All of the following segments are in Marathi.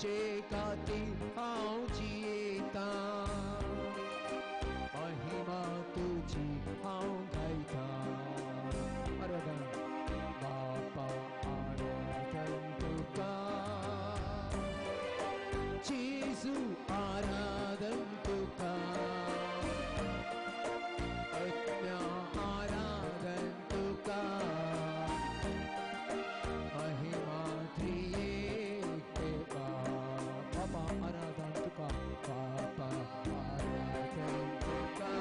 तुझे खातीर हांव जियेता महिमा तुझी हांव गायता आराधन बापा आराधन तुका जेजू आराधन तुका आत्म्या आराधन तुका महिमा त्रिएक देवा बापा आराधन तुका बापा आराधन तुका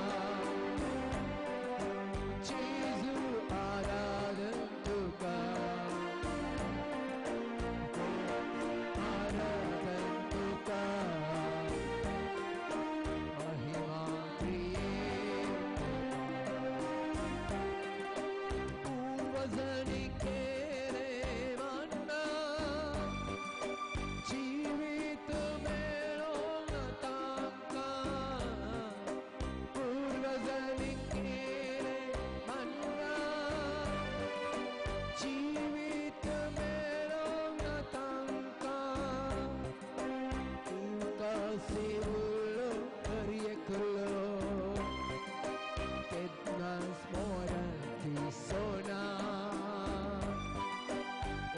जेजू आराधन तुका आराधन तुका महिमा त्रिएक पूर्वजांनी केले मन्ना जीवित मेळोन तांकां पूर्वजांनी केले मन्ना जीवित मेळोन तांकां तुका सेवलो एकलो केन्नाच मोरांची सोना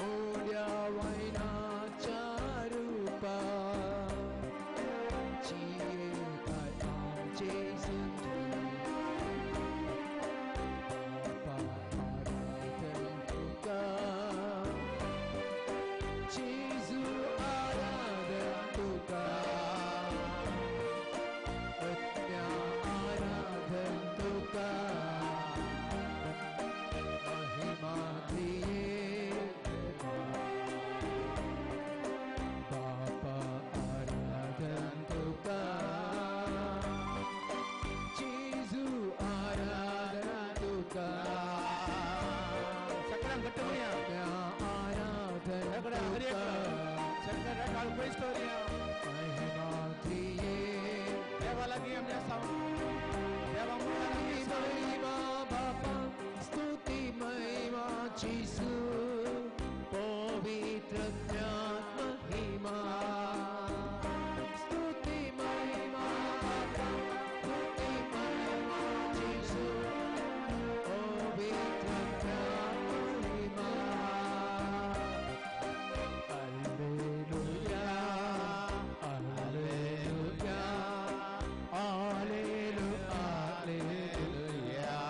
ओड्या वायनाच्या रुपा जियेताय आमचे जिंदगी बापा आराधन तुका जेजू आराधन तुका आत्म्या आराधन तुका महिमा त्रिएक बापा आराधन तुका जेजू आराधन तुका सगळ्यांक घट्ट करूया आत्म्या आराधन तुका सगळ्यांक काळ प्रेज करूया महिमा त्रिएक देवा लागीं आमी आसा देवा महिमा बापा स्तुति महिमा जेजू पवित्र महिमा स्तुति महिमा बापा स्तुति महिमा जेजू पवित्र महिमा hallelujah hallelujah hallelujah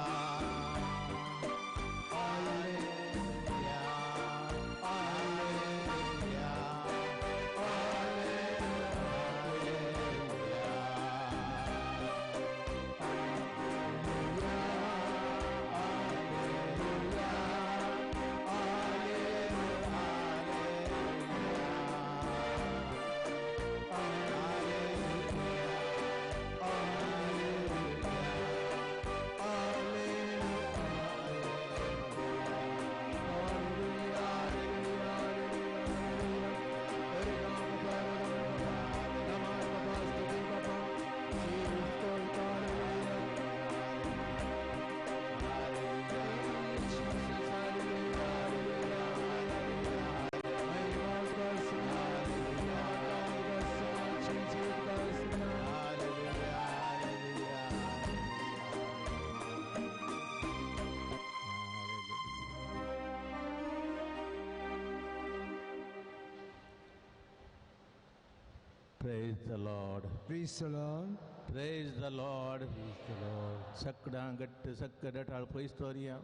Praise the Lord. Praise the Lord. Praise the Lord. Praise the Lord. सगळ्यां घट्ट सगळ्या टाळ पयस दवरया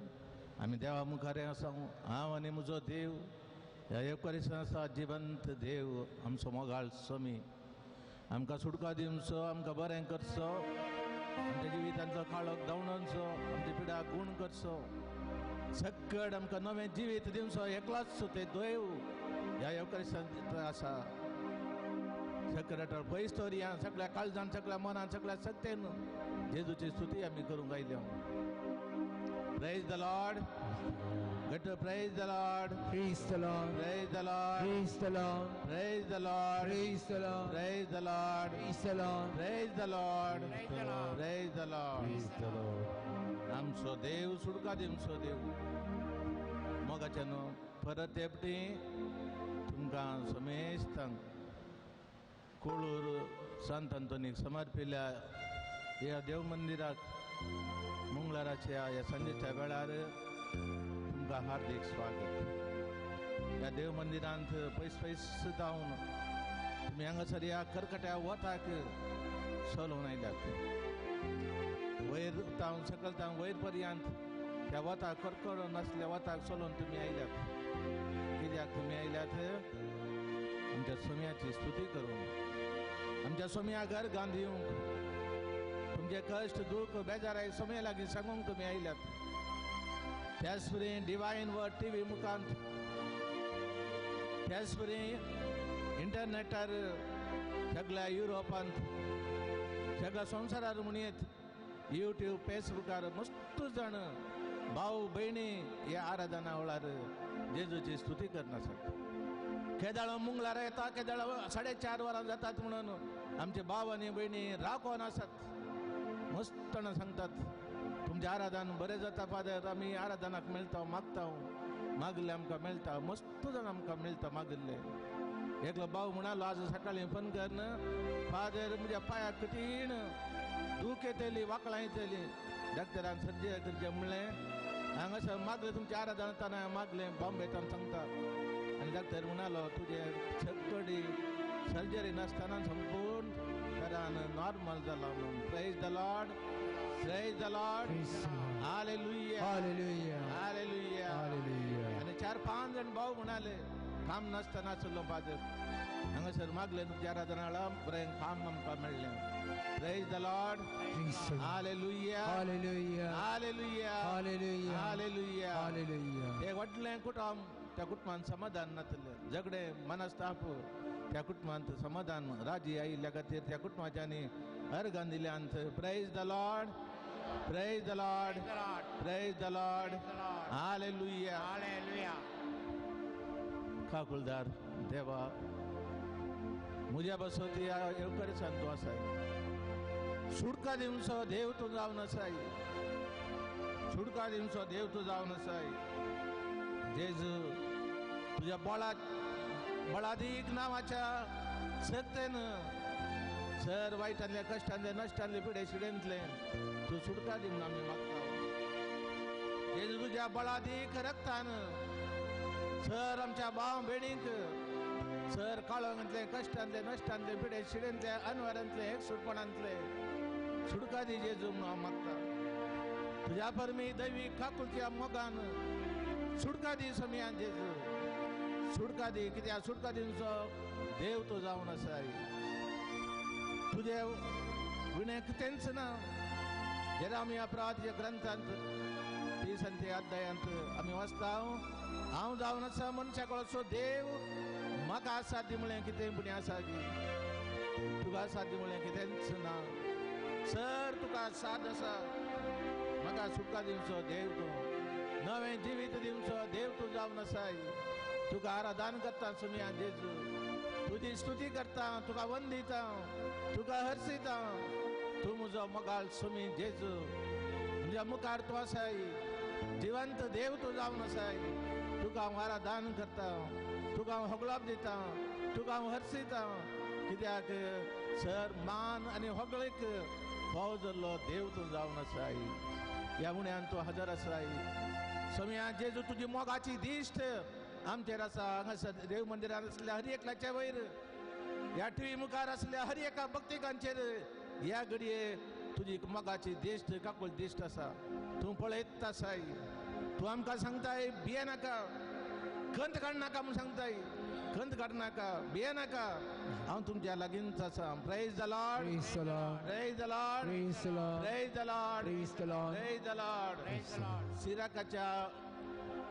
आमी देवा मुखार आसा हांव आनी म्हजो देव ह्या एवकारिस्तान आसा जिवंत देव आमचो मोगाळ स्वामी आमकां सुटका दिवचो आमकां बरें करचो आमच्या जिवितांचो काळोख धांवणचो आमची पिडा गूण करचो सगळ्याक आमकां नवें जिवीत दिवचो एकलाच ते देव ह्या एवकारिस्तान आसा सगळ्या टाळ पयस दवरया सगळ्या काळजान सगळ्या मनान सगळ्या सत्तेन जेजूची स्तुती आमी करूंक आयल्या Praise the Lord. Good to praise the Lord. Praise the Lord. Praise the Lord. Praise the Lord. Praise the Lord. Praise the Lord. Praise the Lord. Praise the Lord. Praise the Lord. Praise the Lord. Praise the Lord. Praise the Lord. आमचो देव सुटका दिवचो देव मोगाच्यान परत तेपटी तुमकां समेस्तांक कोळूर संत अंतोनीक समर्पिल्ल्या ह्या देव मंदिराक मंगळाराच्या ह्या संजेच्या वेळार तुमकां हार्दिक स्वागत. ह्या देव मंदिरांत पयस जावन तुमी हांगासर ह्या कर्कट्या वताक चलोवन आयल्यात. वयर तावन सकयल तावन वयर पर्यंत त्या वताक कडकड नासल्या वताक चलोवन तुमी आयल्यात. कित्याक तुमी आयल्यात आमच्या सोम्याची स्तुती करून, आमच्या सोम्या घर गांधिवंक, तुमचे कश्ट दुख बेजाराय सोम्या लागीं सांगूंक तुमी आयल्यात. त्याच परी डिवायन वर्ड TV मुखांत, त्याच परी इंटरनेटार सगळ्या युरोपांत, सगळ्या संवसारार म्हणीत YouTube फेसबुकार मस्त जाण भाऊ भयणी ह्या आराधना वेळार जेजूची स्तुती करनासत. केदाळ मंगळार येता, केदाळ 4:30 वरां जातात म्हणून आमचे भाव आनी भयणी राखोन आसात. मस्तना सांगतात तुमचें आराधन बरें जाता फादर, आमी आराधनाक मेळटा, मागता, मागले आमकां मेळटा. मस्त जाण आमकां मेळटा मागिल्ले. एकलो भाव म्हणालो आज सकाळीं फोन करन, फादर म्हज्या पांयाक कठीण दूख येतली, वाकळां येतली, डॉक्टरान सर्जरी करचें म्हणलें. हांगासर मागलें तुमचें आराधन ताणें मागलें बॉम्बेतान सांगता. आनी डॉक्टर म्हणालो तुजें छकडी सर्जरी नासतना संपूर्ण तरान नॉर्मल जाला म्हणून. Praise the Lord, praise the Lord, hallelujah, hallelujah, hallelujah, hallelujah. आनी 4-5 जाण भाव म्हणाले काम नासतना चल्लो फादर, हांगासर मागलें तुमच्या आराधनाळा बरें काम आमकां मेळ्ळें. Praise the Lord, hallelujah, hallelujah, hallelujah, hallelujah, hallelujah, hallelujah. ते व्हडलें कुटुंब, त्या कुटुंबान समाधान नातलें. झगडे मनस्ताप, त्या कुटुंबांत समाधान राजी आयिल्ल्या खातीर त्या कुटुंबाच्यांनी अर्घान दिल्यांत. Praise the Lord, praise the Lord, praise the Lord, hallelujah, hallelujah. काकुलदार देवा, म्हज्या बसोती येवकरेसान तूं आसाय. सुडका दिवचो देव तूं जावन आसाय, सुडका दिवचो देव तूं जावन आसाय. जेजू तुज्या बळादीक नांवाच्या सत्तेन सर वायटांतल्या कश्टांतले नश्टांतले पिडे शिडेंतले तूं सुडका दिवन आमी मागता. जेजू तुज्या बळादीक रक्तान सर आमच्या भाव भयणीक सर काळोखांतले कश्टांतले नश्टांतले पिडे शिडेंतले अनवरांतले एकसुटपणांतले सुडका दी जेजू म्हणून हांव मागता. तुज्या परमी दैवीक काकुलच्या मोगान सुडका दी सोम्या जेजू, सुडका दी. कित्याक सुडका दिवचो देव तूं जावन आसाय. तुजे विणे कितेंच ना. जेन्ना आमी अपराधाच्या ग्रंथांत 30 अध्यायांत आमी वाचता, हांव जावन आसा मनशा कळसो देव, म्हाका असाध्य म्हळें कितें पुणी आसा गी, तुका असाध्य म्हळें कितेंच ना. सर तुका साद आसा, म्हाका सुटका दिवचो देव तूं, नवें जिवीत दिवचो देव तूं जावन आसाय. तुका आराधन करता सोम्या जेजू, तुजी स्तुती करता, तुका वंदिता, तुका हर्सिता. तूं म्हजो मोगाळ सोमी जेजू, म्हज्या मुखार तूं आसाय. जिवंत देव तूं जावन आसाय. तुका हांव आराधन करता, तुका हांव होगळाप दिता, तुका हांव हर्सिता. कित्याक सर मान आनी होगळीक फाव जाल्लो देव तूं जावन आसाय. ह्या उण्यान तूं हजर आसाय. सोम्या जेजू तुजी मोगाची दिश्ट आमचेर आसा. हांगासर देव मंदिरांत आसल्या हर एकल्याच्या वयर, ह्या TV मुखार आसल्या हर एका भक्तिकांचेर ह्या घडये तुजी मोगाची दिश्ट काकूल दिश्ट आसा. तूं पळयत आसाय. तूं आमकां सांगताय भिये नाका, खंत काडनाका म्हूण सांगताय. खंत काडनाका, भिये नाका, हांव तुमच्या लागींच आसा. Praise the Lord, Praise the Lord, praise the Lord, praise the Lord, praise the Lord, praise the Lord. Praise the Lord. सिराकाच्या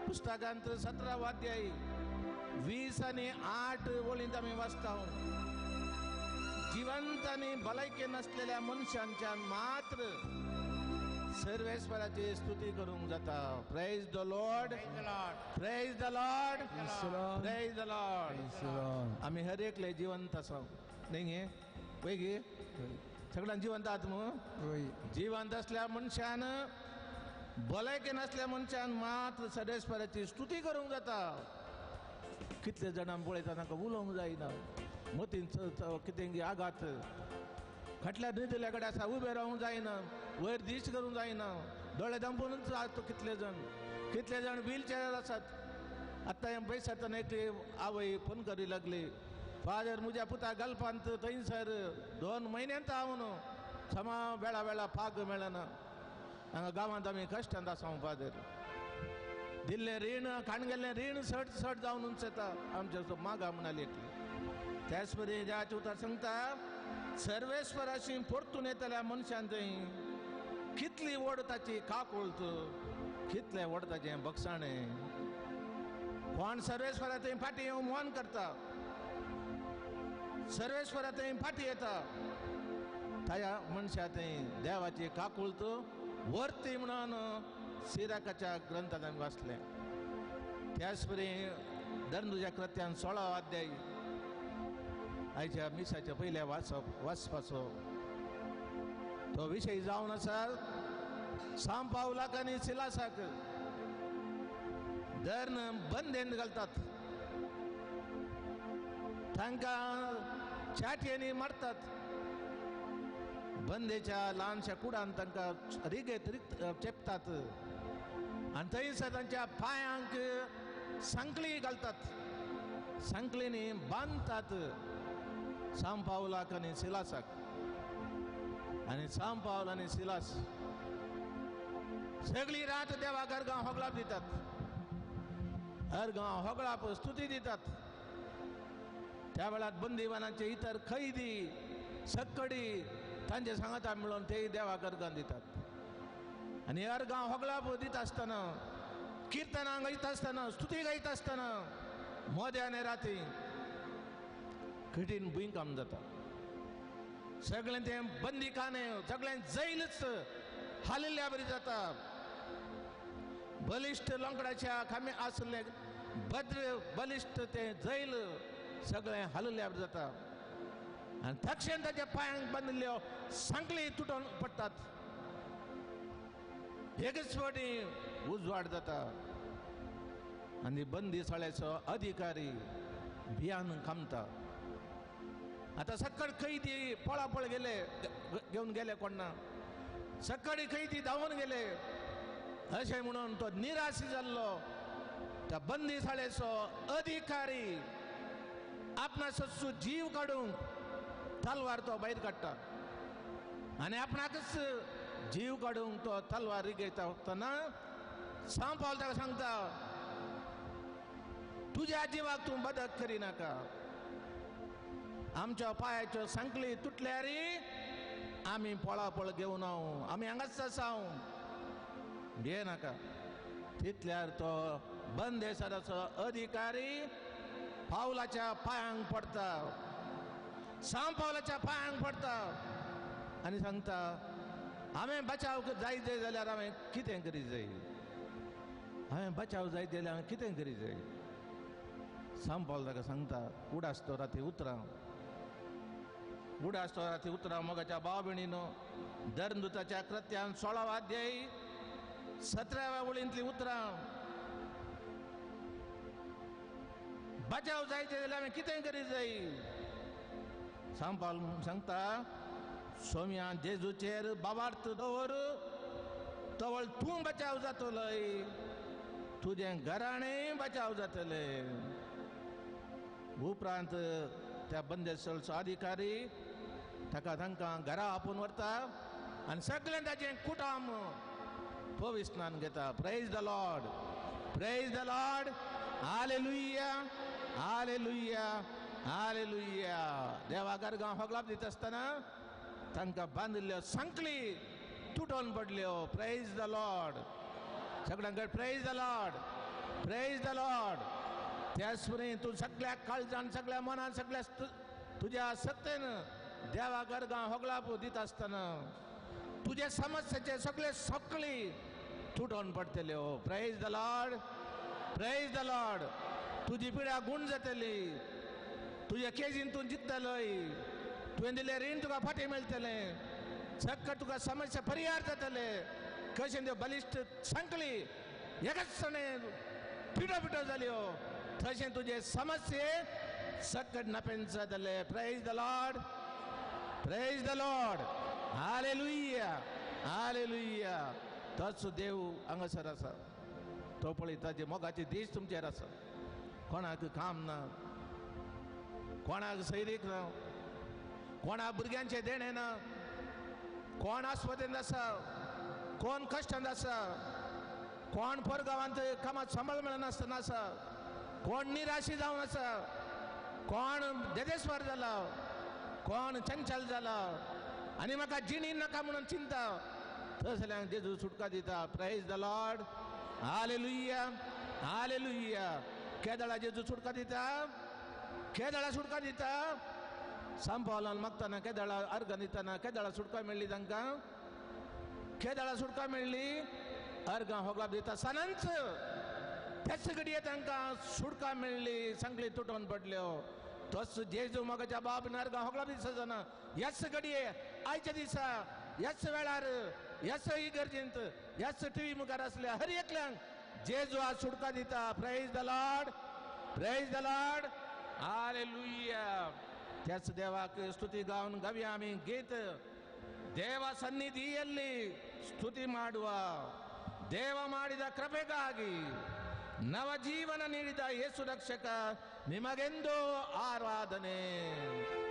पुस्तकांत 17 अध्याय 20 आणि 8 ओळींत आमी वाचता, जिवंत आणि भलायके नसलेल्या मनशांच्या मात्र सर्वेश्वराची स्तुती करूंक जाता. Praise the Lord, praise the Lord, praise the Lord. आमी हर एकले जिवंत आसा न्ही पळय गे, सगळ्यांक जिवंत आहात न्हू. जिवंत असल्या मनशान भलायके नसल्या मनशान मात्र सर्वेश्वराची स्तुती करूंक जाता. कितले जाणां पळयता तांकां उलोवंक जायना, मोतीन कितें आघात खटल्या न्हिदल्याकडे असा उबे रावूंक जायना, वयर दिश्ट करूंक जायना, दोळे दांपूनच रावता कितले जण व्हीलचेअर आसात. आतां पयसातना एक आवय फोन करी लागली, फादर मुज्या पुता गल्पांत थंयसर 2 म्हयन्यांत हांव न्हू समा वेळा पाग मेळना, हांगा गांवांत आमी कश्टांत आसा फादर. दिल्लें रीण खाण रीण सट जावन येता आमच्या मागा म्हणाली एकली. त्याच परी देवाचें उतर सांगता, सर्वेस्वराशी परतून येतल्या मनशान थंय कितली वड ताची काकुळत, कितलें व्हड ताचें बक्षाणें. कोण सर्वेस्वरा थंय फाटी येवन मोन करता, सर्वेस्वरा थंय फाटी येता, त्या मनशा थंय देवाची काकुळत वर्ती म्हणून सिराकाच्या ग्रंथांत आमी वाचलें. त्याच परी धर्नुजा कृत्यान 16 अध्याय आयच्या मिसाच्या पयल्या वाचपाचो तो विशय जावन आसा सांब पावलाक आनी सिलासाक धर्न बंदेन घालतात, तांकां चाटयेनी मारतात, बंदेच्या ल्हानशा कुडान तांकां रिगेत चेपतात आनी थंयसर तांच्या पांयांक सांकळी घालतात, सांकळीनी बांदतात सांब पावलाक आनी सिलासाक. आनी सांब पावल आनी सिलास सगळी रात देवाक अर्गां होगळाप दितात, अर्गां होगळाप स्तुती दितात. त्या वेळार बंदीवानाचे इतर खैदी सक्कडी तांचे सांगाता मेळोन ते देवाक अर्गां दितात. आनी अर्गां होगळाप दित आसतना, किर्तनां गायत आसतना, स्तुती गायत आसतना मोद्या आनी राती कठीण भुंयकाम जाता. सगळें तें बंदीखाने सगळें जैलच हालिल्ल्या बरी जाता. बलिश्ट लोंकडाच्या खांबे आसले भद्र बलिश्ट तें जैल सगळें हालिल्ल्या बरी जाता. आनी तक्षण ताच्या पांयांक बांदिल्ल्यो सांकळी तुटून पडटात. एकच फावटी उजवाड जाता आनी बंदीशाळेचो अधिकारी भियान कामता. आतां सक्कड खैदी पळापळ गेले घेवन गेले कोणा, सक्कडी खैदी धांवून गेले अशें म्हणून तो निराशी जाल्लो त्या बंदीशाळेचो अधिकारी आपणाचो जीव काडूंक तलवार तो भायर काडटा आनी आपणाकच जीव काडूंक तो तलवार रिगयता आसतना सांब पावल ताका सांगता, तुज्या जिवाक तूं बदक करिनाका, आमच्या पांयाच्यो सांकळी तुटल्यार आमी पळापळ घेवन आमी हांगाच आसा, भियेनाका. तितल्यार तो बंदेशाळेचो अधिकारी पावलाच्या पांयांक पडटा, सांब पावलाच्या पांयांक पडटा आनी सांगता, हांवें बचाव जायत जाल्यार हांवें कितें करी जाय, हांवें बचाव जायत जाल्यार हांवें कितें करी जाय. सांब पावल ताका सांगता, उडासतो राती उतरां, उडासतो राती उतरां. मोगाच्या भाव भयणीनो, धर्मदुताच्या कृत्यान 16 अध्याय 17व्या वळींतली उतरां. बचाव जायत जाल्यार हांवें कितें करी जाय. सांब पावल सांगता, सोम्या जेजूचेर बाबार्थ दवर, तवळ तूं बचाव जातलोय, तुजें घराणें बचाव जातलें. उपरांत त्या बंदेशाळेचो अधिकारी तांकां घरा आपोवन व्हरता आनी सगळें ताचें कुटुंब पवित्र स्नान घेता. Praise the Lord, praise the Lord, hallelujah, hallelujah, hallelujah. देवाक अर्गां होगळाप दित आसतना तांकां बांदिल्ल्यो सांकळी तुटून पडल्यो. प्रेज द लॉर्ड, सगळ्यांक praise the Lord, praise the Lord. त्याच परी तूं सगळ्या काळजान, सगळ्या मनान, सगळ्या तुज्या सत्तेन देवाक अर्गां होगळाप दित आसतना तुजे समस्याचे सगळे सांकळी तुटून पडटल्यो. Praise the Lord, praise the Lord. तुजी पिड्या गुण जातली, तुज्या केजीन तूं जिखतलोय, तुवें दिल्लें रीण तुका फाटीं मेळटलें, सक्कट तुका समस्या परिहार जातले. कशें त्यो बलिश्ट सांकळी एकाच क्षणे पिटो पिटो जाल्यो, तशें तुजे समस्ये ಸಕ್ಕಡ್ನ ಪೆನ್ಸದಲ್ಲೇ. Praise the Lord, praise the Lord. Hallelujah, hallelujah. तत्सु देव हांगासर आसा. तो पळयता जे मोगाचे देश तुमचेर आसा. कोणाक काम ना, कोणाक सैरीक ना, कोणाक भुरग्यांचे देणे ना, कोण आस्वदेन आसा, कोण कश्टांत आसा, कोण परगांवांत कामात सांबाळ मेळनासतना आसा, कोण निराशी जावन आसा, कोण देदेस्वर जाला, कोण चंचल जाला आनी म्हाका जिणी नाका म्हणून चिंता. तसल्यांक जेजू सुटका दिता. Praise the Lord, hallelujah, hallelujah. केदळा जेजू सुटका दिता, केदळा सुटका दिता. सांपावलान मागतना केदळा अर्घ दितना केदळा सुटका मेळ्ळी तांकां, केदळा सुटका मेळ्ळी, अर्घां होगलाप दिता सनंच त्याच घडये तांकां सुटका मेळ्ळी. सांखळी तुटून पडल्यो. तोच जेजू मोगाच्या बाब अर्घां होगलाप दिसा जाना. ह्याच घडये आयच्या दिसा, ह्याच वेळार, ह्याच इगर्जेंत, ह्याच टीव्ही मुखार आसल्या हर एकल्यांक जेजू आज सुटका दिता. Praise the Lord, praise the Lord, hallelujah. त्याच देवाक ಸ್ತುತಿ ಗಾವನ್ ಗವ್ಯ ಆಮಿ ಗೀತ. ದೇವ ಸನ್ನಿಧಿಯಲ್ಲಿ ಸ್ತುತಿ ಮಾಡುವ, ದೇವ ಮಾಡಿದ ಕೃಪೆಗಾಗಿ ನವ ಜೀವನ ನೀಡಿದ ಯೇಸು ರಕ್ಷಕ ನಿಮಗೆಂದು ಆರಾಧನೆ.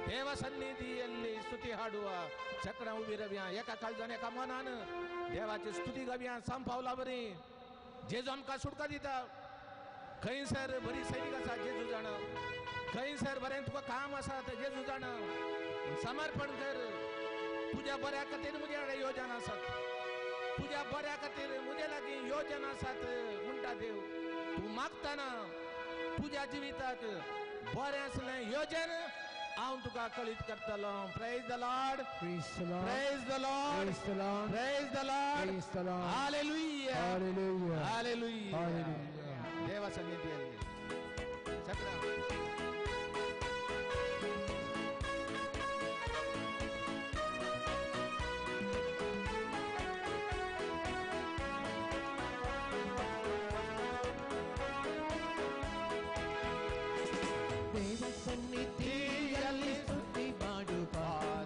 ದೇವ ಸನ್ನಿಧಿಯಲ್ಲಿ ಸ್ತುತಿ हाडुवा. चक्र उभी रव्या एका काळजान एका मनान देवाची स्तुती गावया. सांपावला बरी. जेजू आमकां सुटका दिता. खंयसर बरी सैरीक आसा जेजू जाणा, खंयसर बरें तुका काम आसा तें जेजू जाणा. समर्पण कर. तुज्या बऱ्या खातीर म्हजे कडेन योजना आसात, तुज्या बऱ्या खातीर म्हजे लागीं योजना आसात म्हणटा देव. तूं मागतना तुज्या जिविताक बरें असलें योजन हांव तुका कळीत करतलो. Praise the Lord, Praise the Lord. Praise the Lord, Praise the Lord. Praise the Lord, Praise the Lord. Hallelujah, Hallelujah. Hallelujah. Hallelujah. ದೇವ ಸನ್ನಿಧಿಯಲ್ಲಿ ಚಕ್ರ ದೇವ ಸನ್ನಿಧಿಯಲ್ಲಿ ಸ್ತುತಿ ಮಾಡುವ,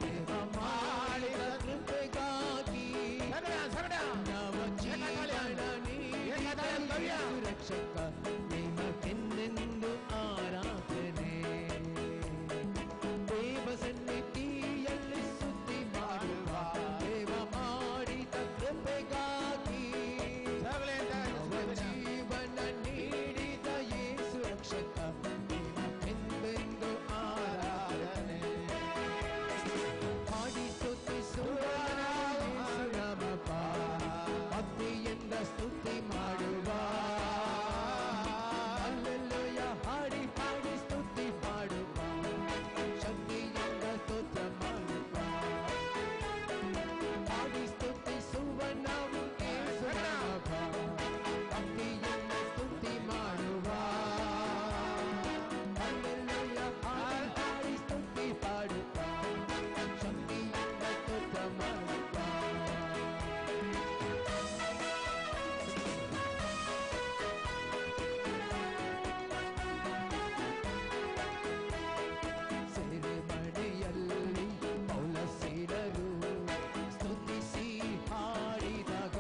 ದೇವ ಮಾಡಿದ ಕೃಪೆಗಾಗಿ ನವ ಜೀವನ ನೀಡಿದ ಯೇಸು ರಕ್ಷಕ ನಿಮಗೆಂದೆಂದು ಆರಾಧನೆ. ದೇವ ಸನ್ನಿಧಿಯಲ್ಲಿ ಸ್ತುತಿ ಮಾಡುವ, ದೇವ ಮಾಡಿದ ಕೃಪೆಗಾಗಿ ನವ ಜೀವನ ನೀಡಿದ ಯೇಸು ರಕ್ಷಕ ನಿಮಗೆಂದೆಂದು ಆರಾಧನೆ. ಹಾಡಿ ಸ್ತುತಿಸುವ ಯೇಸು ನಾಮವ, ಭಕ್ತಿಯಿಂದ ಸ್ತುತಿ ಮಾಡುವ. ಹಲ್ಲೆಲೂಯಾ. ಹಾಡಿ ಹಾಡಿ ಸ್ತುತಿ ಮಾಡುವ, ಶಕ್ತಿಯಿಂದ ಸ್ತೋತ್ರ ಮಾಡುವ. ಹಾಡಿ ಸ್ತುತಿಸುವ ನಾವು ಯೇಸು ನಾಮವ, ಭಕ್ತಿಯಿಂದ ಸ್ತುತಿ ಮಾಡುವ. ಹಲ್ಲೆಲೂಯಾ. ಹಾಡಿ ಹಾಡಿ ಸ್ತುತಿ ಪಾಡುವ, ಶಕ್ತಿಯಿಂದ ಸ್ತೋತ್ರ ಮಾಡುವ. ಸೆರೆಮನೆಯಲ್ಲಿ ಪೌಲ ಸೇರರು ಸ್ತುತಿಸಿ ಹಾಡಿದಾಗ,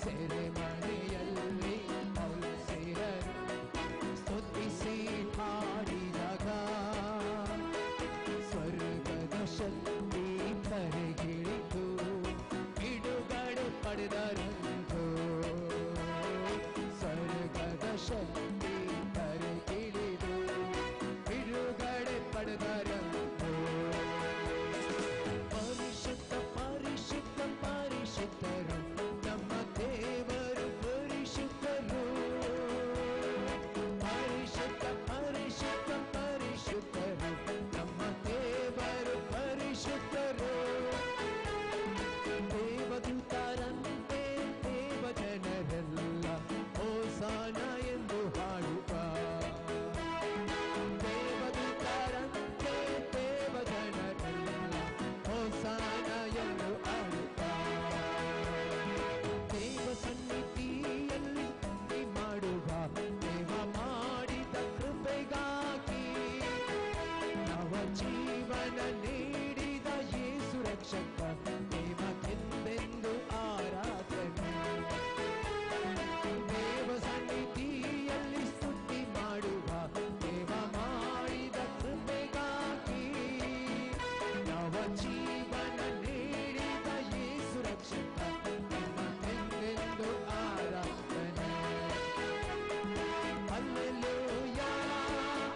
ಸೆರೆಮನೆಯಲ್ಲಿ ಪೌಲ ಸೇರರು ಸ್ತುತಿಸಿ ಹಾಡಿದಾಗ ಸ್ವರ್ಗದ ಶಕ್ತಿ ಕರೆಗಿಳಿತು, ಬಿಡುಗಡೆ ಪಡೆದರಂತು. ಸ್ವರ್ಗದ ಶಕ್ತಿ ಕರೆಗಿಳಿದು ಬಿಡುಗಡೆ ಪಡೆದರಂತು. ಪರಿಶುದ್ಧ ಪರಿಶುದ್ಧ ಪರಿಶುದ್ಧರು ನಮ್ಮ ದೇವರು ಪರಿಶುದ್ಧರು. ಪರಿಶುದ್ಧ ಪರಿಶುದ್ಧ ಪರಿಶುದ್ಧರು ನಮ್ಮ ದೇವರು ಪರಿಶುದ್ಧರು. ದೇವದೂತರಂತೆ ದೇವ ಜನರೆಲ್ಲ ಹೋಸಾನ ಎಂದು ಹಾಡುವ. ದೇವದೂತರಂತೆ ದೇವ ಜನರೆಲ್ಲ ಹೋಸಾನ ಎಂದು ಹಾಡುವ. ದೇವ ಸನ್ನಿಧಿಯಲ್ಲಿ ಸ್ತುತಿ ಮಾಡುವ, ದೇವ ಮಾಡಿದ ಕೃಪೆಗಾಗಿ ರಕ್ಷಕ ನಿಮಗೆಂದೆಂದು ಆರಾಧನೆ. ದೇವ ಸನ್ನಿಧಿಯಲ್ಲಿ ಸ್ತುತಿ ಮಾಡುವ ದೇವ ಮಾಡಿದ ಕೃಪೆಗಾಗಿ ನವ ಜೀವನ ನೀಡಿದ ಯೇಸು ರಕ್ಷಕ ನಿಮಗೆಂದೆಂದು ಆರಾಧನೆ. Hallelujah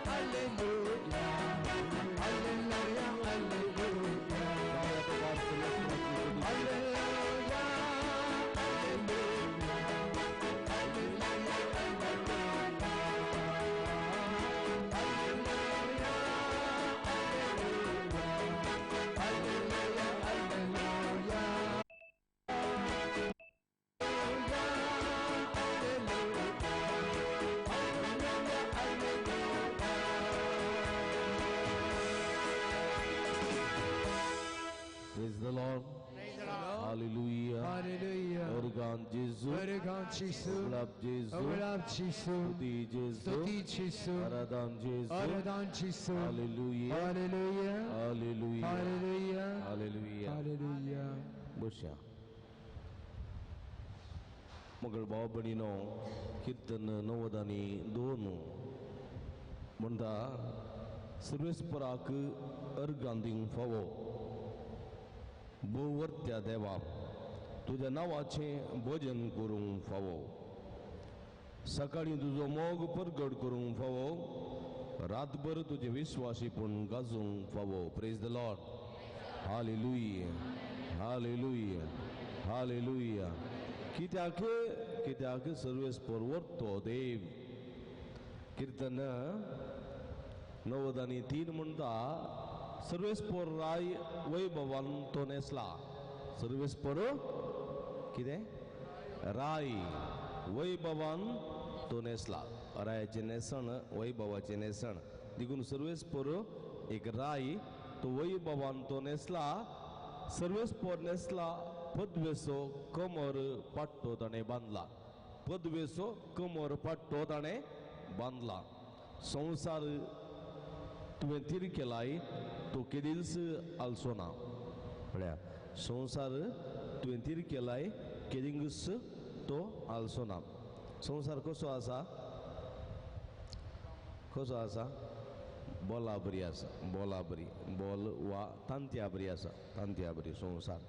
hallelujah hallelujah hallelujah hallelujah Praise the Lord. Hallelujah. Hallelujah. Obrigado, Jesus. Obrigado, Jesus. Obrigado, Jesus. Obrigado, Jesus. Stuti, Jesus. Stuti, Jesus. Aradhan, Jesus. Aradhan, Jesus. Hallelujah. Hallelujah. Hallelujah. Hallelujah. Hallelujah. Hallelujah. Bosha. मगर बाबणीनो कीर्तन नवदानी दोनों म्हणटा सर्वेस्पराक अर्गांदींग फावो भोवरत्या देवा तुझ्या नावाचें भजन करूंक फावो सकाळीं तुजो मोग परगट करूंक फावो रातभर तुजे विश्वासीपण गाजोवंक फावो. Praise the Lord. Hallelujah hallelujah hallelujah. कित्याक सर्वेस्पर वर्तो देव. कीर्तन 9 आणि 3 म्हणटा सर्वेस्पर राय वैभवान तो नेसला. सर्वेस्पर कितें राय वैभवान तो नेसला. रायाचे नेसण वैभवाचे नेसण देखून सर्वेस्पर एक राय तो वैभवान तो नेसला. सर्वेस्पर नेसला पदवेसो कमर पाट्टो ताणें बांदला. पदवेसो कमर पाट्टो ताणें बांदला. संसार तुवें तीर केलाय तो केदीच आलसो ना. म्हळ्यार संसार तुवें तीर केलाय केदींगच तो आलसो ना. संसार कसो आसा कसो आसा बोला बरी आसा. बोला बरी बोल वा तांत्या बरी आसा. तांत्या बरी संसार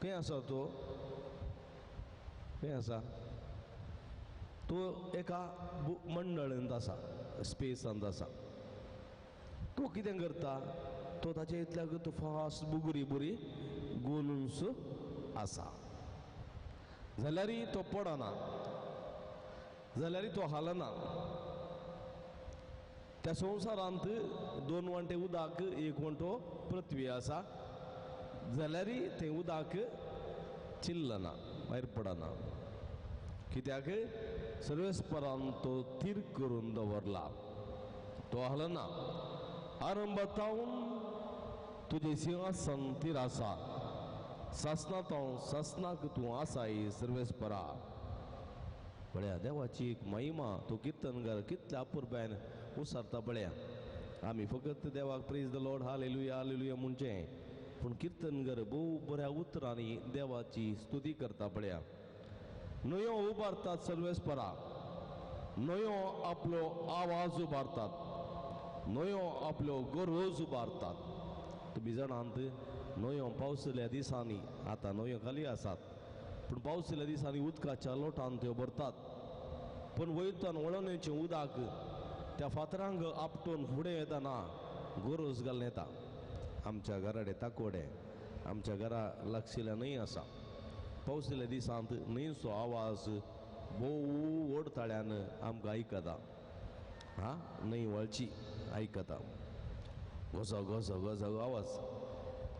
खंय आसा तो खंय आसा तो एका मंडळांत आसा स्पेसांत आसा. तो कितें करता तो ताचे इतल्याक तो फास्ट बुगरी बरी गोलूंस आसा जाल्यारय तो पडना जाल्यारय तो हालना. त्या संवसारांत 2 वांटे उदक एक वांटो पृथ्वी आसा जाल्यारय तें उदक चिल्लना भायर पडना. कित्याक सर्वेस्परान तो तीर करून दवरला. तो हालना. आरंभातावन तुजें सिंहासन तीर आसा. सासनाक तूं आसाय सर्वेस्परा. पळया देवाची एक महिमा तो कीर्तनकार कितल्या अपुरबायन उसरता. पळया आमी फकत देवाक praise the Lord hallelujah hallelujah म्हणचें पूण कीर्तनकार भोव बऱ्या उतरांनी देवाची स्तुती करता. पळया न्हंयो उबारतात सर्वेस्परा. न्हंयो आपलो आवाज उबारतात. न्हंयो आपल्यो गरज उबारतात. तुमी जाणात न्हंयो पावसल्या दिसांनी आतां न्हंयो खाली आसात पूण पावसल्या दिसांनी उदकाच्या लोटान त्यो भरतात. पूण वयतान वळणेचें उदक त्या फातरांक आपटून फुडें येतना गरज घालून येता. आमच्या घराडे ताकोडे आमच्या घरा लागशिल्ल्या न्हंय आसा. पावसल्या दिसांत न्हंयचो आवाज भोव व्हडताळ्यान आमकां आयकता. न्हंय वळची आयकता घोसो घोसो घोसो आवाज.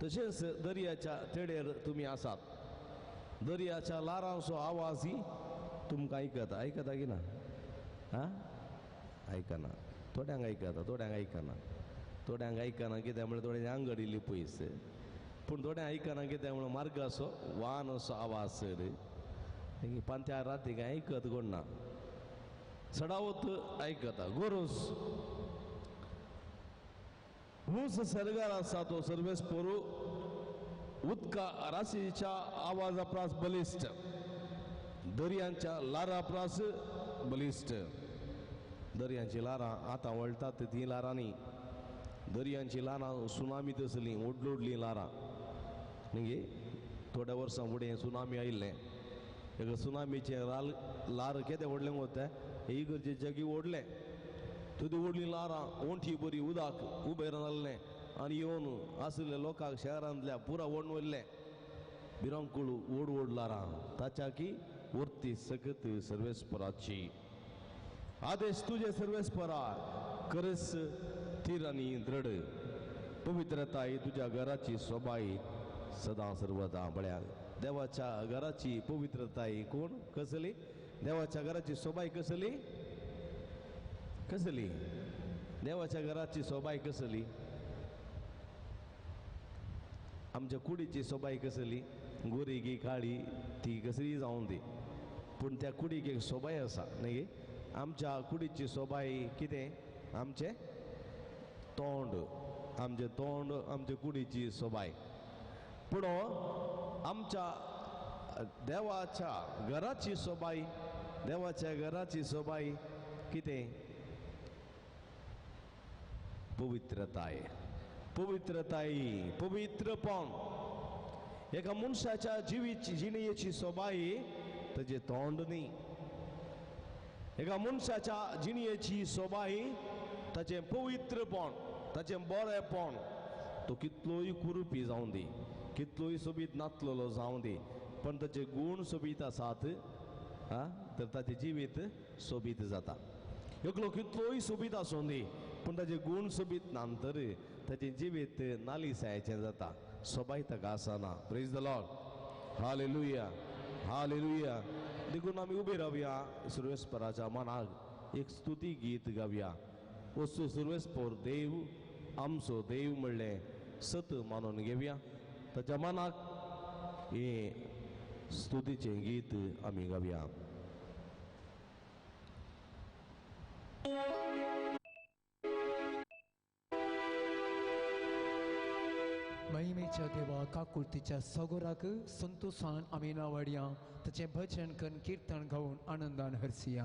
तशेंच दर्याच्या तेडेर तुमी आसात. दर्याच्या लारांचो आवाजय तुमकां आयकता की ना? आयकना. थोड्यांक आयकता थोड्यांक आयकना. थोड्यांक आयकना कित्याक म्हळ्यार थोड्यांची आंगड इल्ली पयस. पूण थोड्यांक आयकना कित्याक म्हळ्यार मार्गाचो वाहन असो आवाज सर पांत्या रातीक आयकत कोण ना. चडावत आयकता. गरज ऊस सरगार आसा तो सर्वेस्परू उदका राशीच्या आवाजाप्रास बलिष्ठ, दर्यांच्या लाराप्रास बलिष्ठ. दर्यांची लारां आतां वळटात ती लारां न्ही, दर्यांची लारां सुनामीत आसलीं, ओडलोडलीं लारां. न्ही थोड्या वर्सां फुडें सुनामी आयिल्लें, एक सुनामीचें लार केदें ओडलें वता, हे इगर्जे जगी ओडलें. थंय ओडलीं लारां ओंठी बरी उदक उबें रावलें आनी येवन आसलेल्या लोकांक शहरांतल्या पुरा ओडून व्हरलें. भिरांकूळ ओड ओड लारां ताच्या की उरती सकत सर्वेस्पराची. आदेश तुझे सर्वेस्परा करस स्थिर आनी दृढ. पवित्रताय तुझ्या घराची सोबाई सदां सर्वदा बळ्या. देवाच्या घराची पवित्रताय कोण कसली? देवाच्या घराची सोबाई कसली? कसली देवाच्या घराची सोबाई कसली? आमच्या कुडीची सोबाई कसली? गोरी गी काळी ती कसली जाऊन दी, पूण त्या कुडीक एक सोबाई आसा न्ही. आमच्या कुडीची सोबाई कितें? आमचे तोंड, आमचे तोंड आमच्या कुडीची सोबाई. पूण आमच्या देवाच्या घराची सोबाई, देवाच्या घराची सोबाई कितें? पवित्रताय. पवित्रताय, पवित्रपण. एका मनशाच्या जिणेची सोबाई ताचे तोंड न्ही. एका मनशाच्या जिणेची सोबाई ताचें पवित्रपण, ताचें बरेपण. तो कितलोय कुरुपी जावं दी, कितलोय सोबीत नाचलेलो जावं दी, पण ताचे गूण सोबीत आसात तर ताचें जिवीत सोबीत जाता. एकलो कितलोय सोबीत आसूं दी, पूण ताचे गूण सोबीत नांतर ताचें जिवीत नालिसायेचें जाता. सोबाय ताका आसना. Praise the Lord. Hallelujah, hallelujah. देखून आमी उबे रावया, सर्वेस्पराच्या मनाक एक स्तुती गीत गावया. वस्तू सर्वेस्पर देव आमचो देव म्हणलें सत मानून घेवया. ताच्या मनाक हे स्तुतीचें गीत आमी गावया. महिमेच्या देवा काकुळतीच्या सगोराक संतोषान आमी नावाडया. ताचें भजन करून कीर्तन गावन आनंदान हरसिया.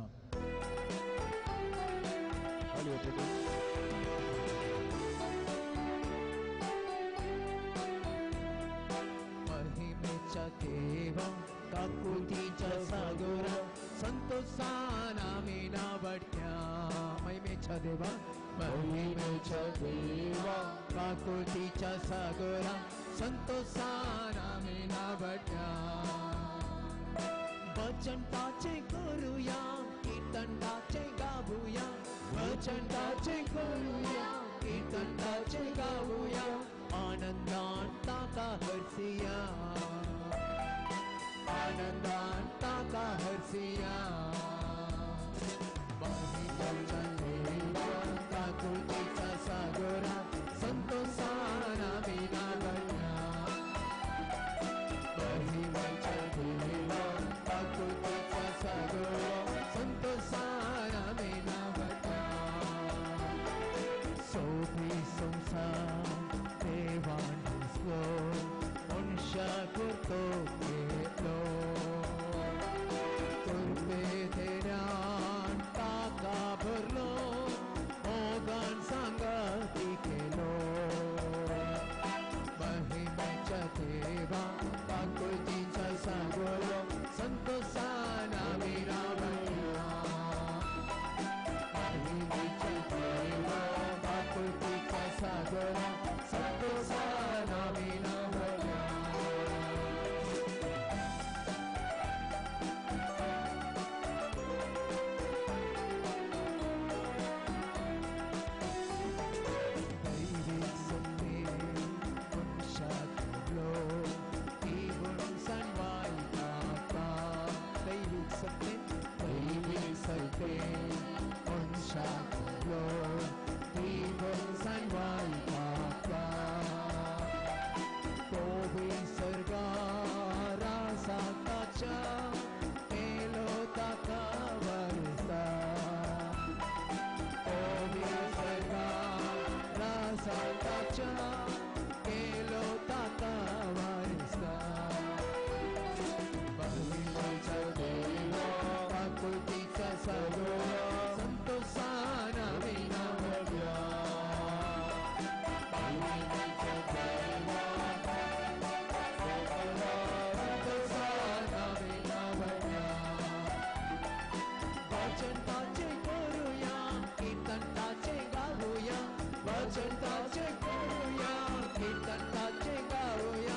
महिमेच्या देवा काकुळतीच्या सगोरा संतोषान आमी नावाडया. महिमेच्या देवा, महिमेच्या देवा काकुळतीच्या सागरा संतोषान आमी नावाडया. भजन ताचे करूया, कीर्तन ताचे गावूया. भजन ताचे करूया, कीर्तन ताचे गावूया. आनंदान ताका हरसिया, आनंदान ताका हरसिया. महिमेच्या देवा काकुळतीच्या सागरा संतोषान आमी नावाडया. महिमेच्या देवा काकुळतीच्या सागरा संतोषान आमी नावाडया. सोबी संसार देवान दिसलो, मनुष्या करतो केलो. करपे भजन ताचे करूया कीर्तन ताचे गाऊया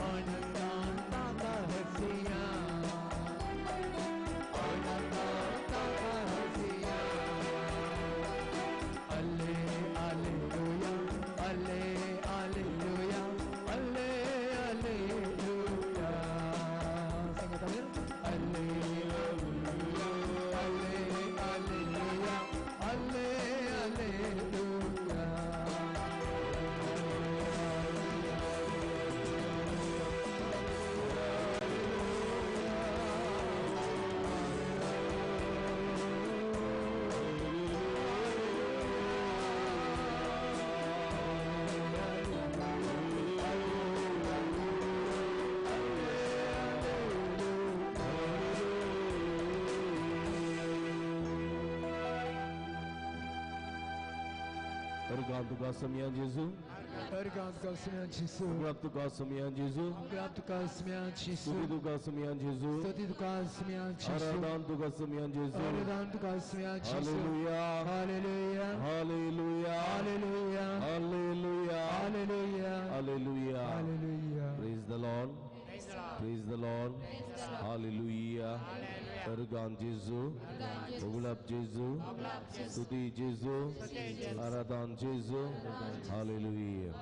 आनंदान ताका हसूया आनंदान ताका हसूया अल्ले हालेलुया अल्ले हालेलुया अल्ले हालेलुया सांगा अल्ले हालेलुया अल्ले हालेलुया अल्ले hallelujah Obrigado, Gassamia Jesus. Obrigado, Gassamia Jesus. Obrigado, Gassamia Jesus. Obrigado, Gassamia Jesus. Subido, Gassamia Jesus. Sadido, Gassamia Jesus. Aradando, Gassamia Jesus. Aradando, Gassamia Jesus. Hallelujah. Hallelujah. Hallelujah. Hallelujah. Hallelujah. Hallelujah. Hallelujah. Hallelujah. Praise the Lord. Praise the Lord. Hallelujah. Ergan Jesus. Oglap Jesus. Sudi Jesus. Aradan Jesus. Hallelujah.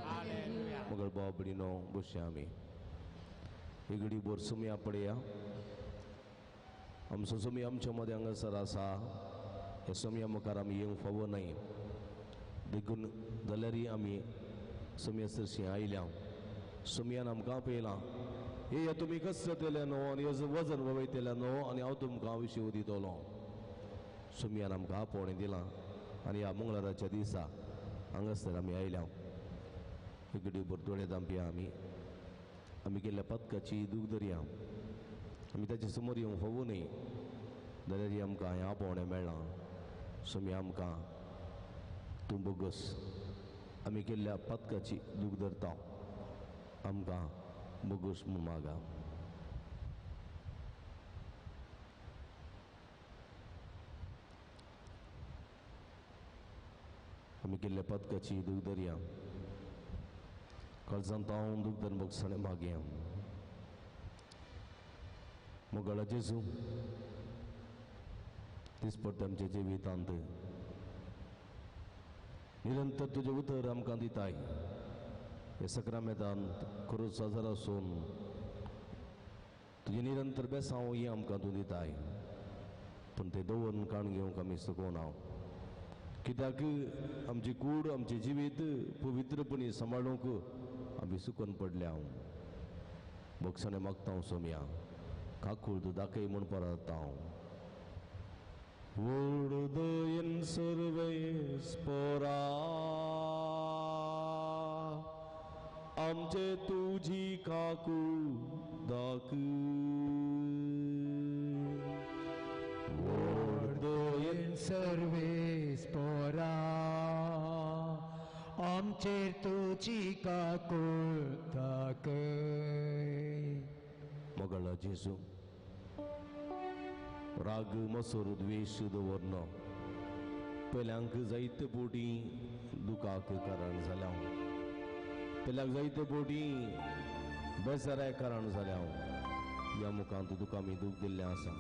Magar बाबड़ी no बुश्यामी इगड़ी bore सुमिया पड़िया हम सुसुमी हम चमदे अंग सरासा ये सुमिया मकाराम ये फवो नहीं दिगुन दलरी अमी सुमिया सिरसिया आइलां सुमिया नाम कहाँ पेला ये तुम्ही कसं तेले नो आणि याचं वजन ववे तेले नो आणि आव तुम कहाँ विषय उदी तोलो सुमिया नाम कहाँ पोणे दिला आणि या मंगळवारच्या दिवसा अंगसर आम्ही आइलां इकडे बोरतोडे दांपिया आम्ही केल्या पदकाची दूख दर्या आम्ही त्याच्या समोर येऊन फावू नये जाल्यार आमकां ह्या पोवणें मेळना सुमी आमकां तूं बोगस आमी केल्ल्या पदकाची दूख धरता आमकां बोगस म्हूण मागा आमी केल्ल्या पदकाची दूख दर्या कळसांतावन दूख धरून बोगसाणें मागया मोगळा जेजू दिसपडटा आमच्या जिवितांत निरंतर तुझे उतर आमकां दिताय हे सक्रामेंतांत क्रूज साजार आसून तुजी निरंतर बेसांव ही आमकां तूं दिताय पूण तें दवरून काण घेवंक आमी सकूना कित्याक आमची कूड आमचें जिवीत पवित्रपणी सांबाळूंक आमी सुकून पडल्या बोगसाणें मागता सोम्या काकूळ तूं दाखय म्हूण परता Urdayan सर्वेस्परा आमचे तुझी काकूळ दाख Urdayan सर्वेस्परा आमचेर तुझी काकूळ दाखय मोगळा जेजू राग मसूर द्वेष दवरना पेल्यांक जायते बोटी दुखाक कारण जाल्या पेल्याक जायते बोटी बेजाराय कारण जाल्या ह्या मुखांत तुका आमी दूख दिल्लें आसा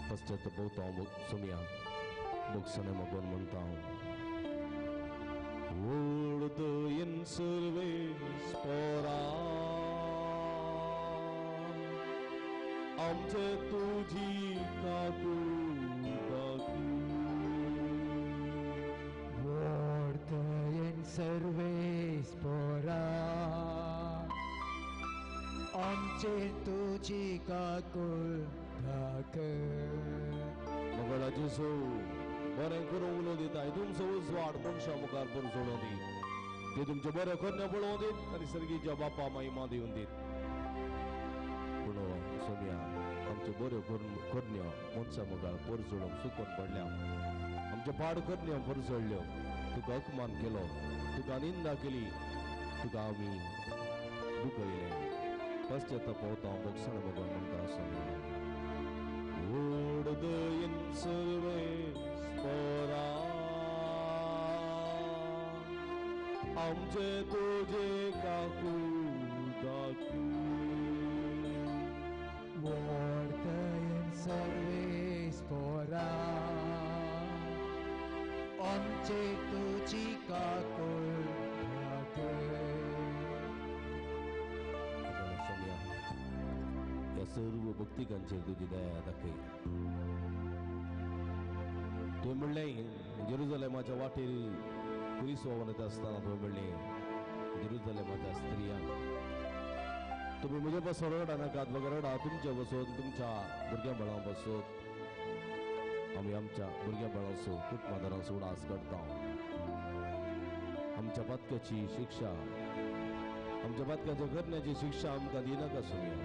पश्चातापवता सोम्या बोगसाणें मागून म्हणटा ओळदयन सर्वेस्परा आमचे तुझी काकूळ Urdayan सर्वेस्परा आमचेर तुझी काकूळ दाखय मोगळा जेजू बरें करूंक उलो दिताय तुमचो उजवाड मनशां मुखार बरो सोडून दी ते तुमचे बरें करणे पळोवन दीत आनी सर्गीच्या बापा महिमा दिवन दीत पूण सोम्या आमच्यो बऱ्यो करण्यो मनशां मुखार बरो सोडूंक सुकून पडल्या आमच्यो पाड करण्यो बरो सोडल्यो तुका अपमान केलो तुका निंदा केली तुका आमी दुखयलें पश्चातापवता बोगसाण मागून म्हणटा सोम्या Urdayan सर्वेस्परा आमचे तुझे काकू दाखी Vorteien सर्वेस पोरा आमचे तुझी काकुळ सोम्या या सर्व भक्तिकांचेर तुझी दया दाखय तुवें म्हणलें जेरुसलेमाच्या वाटेर पुलीस वता आसतना तुवें म्हणलें जेरुसलेमाच्या स्त्रियांक तुम्ही म्हजे बसोन रडा नाकात बघा रडा तुमच्या बसोन तुमच्या भुरग्या बळां बसोन आमी आमच्या भुरग्या बळांचो कुटुंबादारांचो उडास करता आमच्या पातकाची शिक्षा आमच्या पातकाच्या करण्याची शिक्षा आमकां दिनाका सोम्या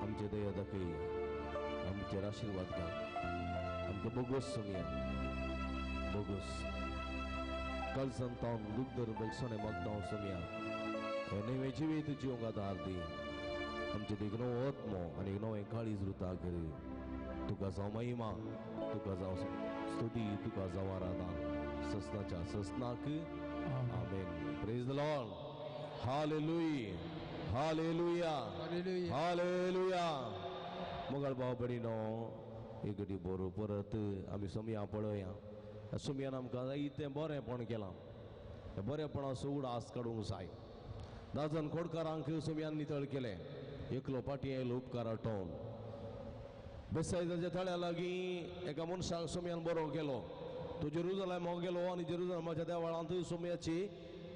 आमचे दया दाखय आमचेर आशिर्वाद घाल आमकां बोगस सोम्या बोगस काल संतान दुख धरून बगसोने मागता सोम्या नवे जिवीत जिवंक आदार दी आमचे एक नवो आत्मो आनी एक नवें काळीज रुता कर तुका जावं महिमा तुका जावं स्तुती तुका जावं आराधन ससनाच्या ससनाक amen praise the Lord hallelujah hallelujah hallelujah मोगाळ भाव भयणीनो एक घडी बरो परत आमी सोम्या पळया सोम्यान आमकां इतलें बरेंपण केलां बरेंपणाचो उडास काडूंक जाय दाजन खोडकारांक सोम्यान नितळ केलें एकलो पाटी आयलो उपकार आठोवन बेसायदाच्या थळ्या लागीं एका मनशाक सोम्यान बरो केलो तो जेरुसलेमाक गेलो आनी जेरुसलेमाच्या देवळांत सोम्याची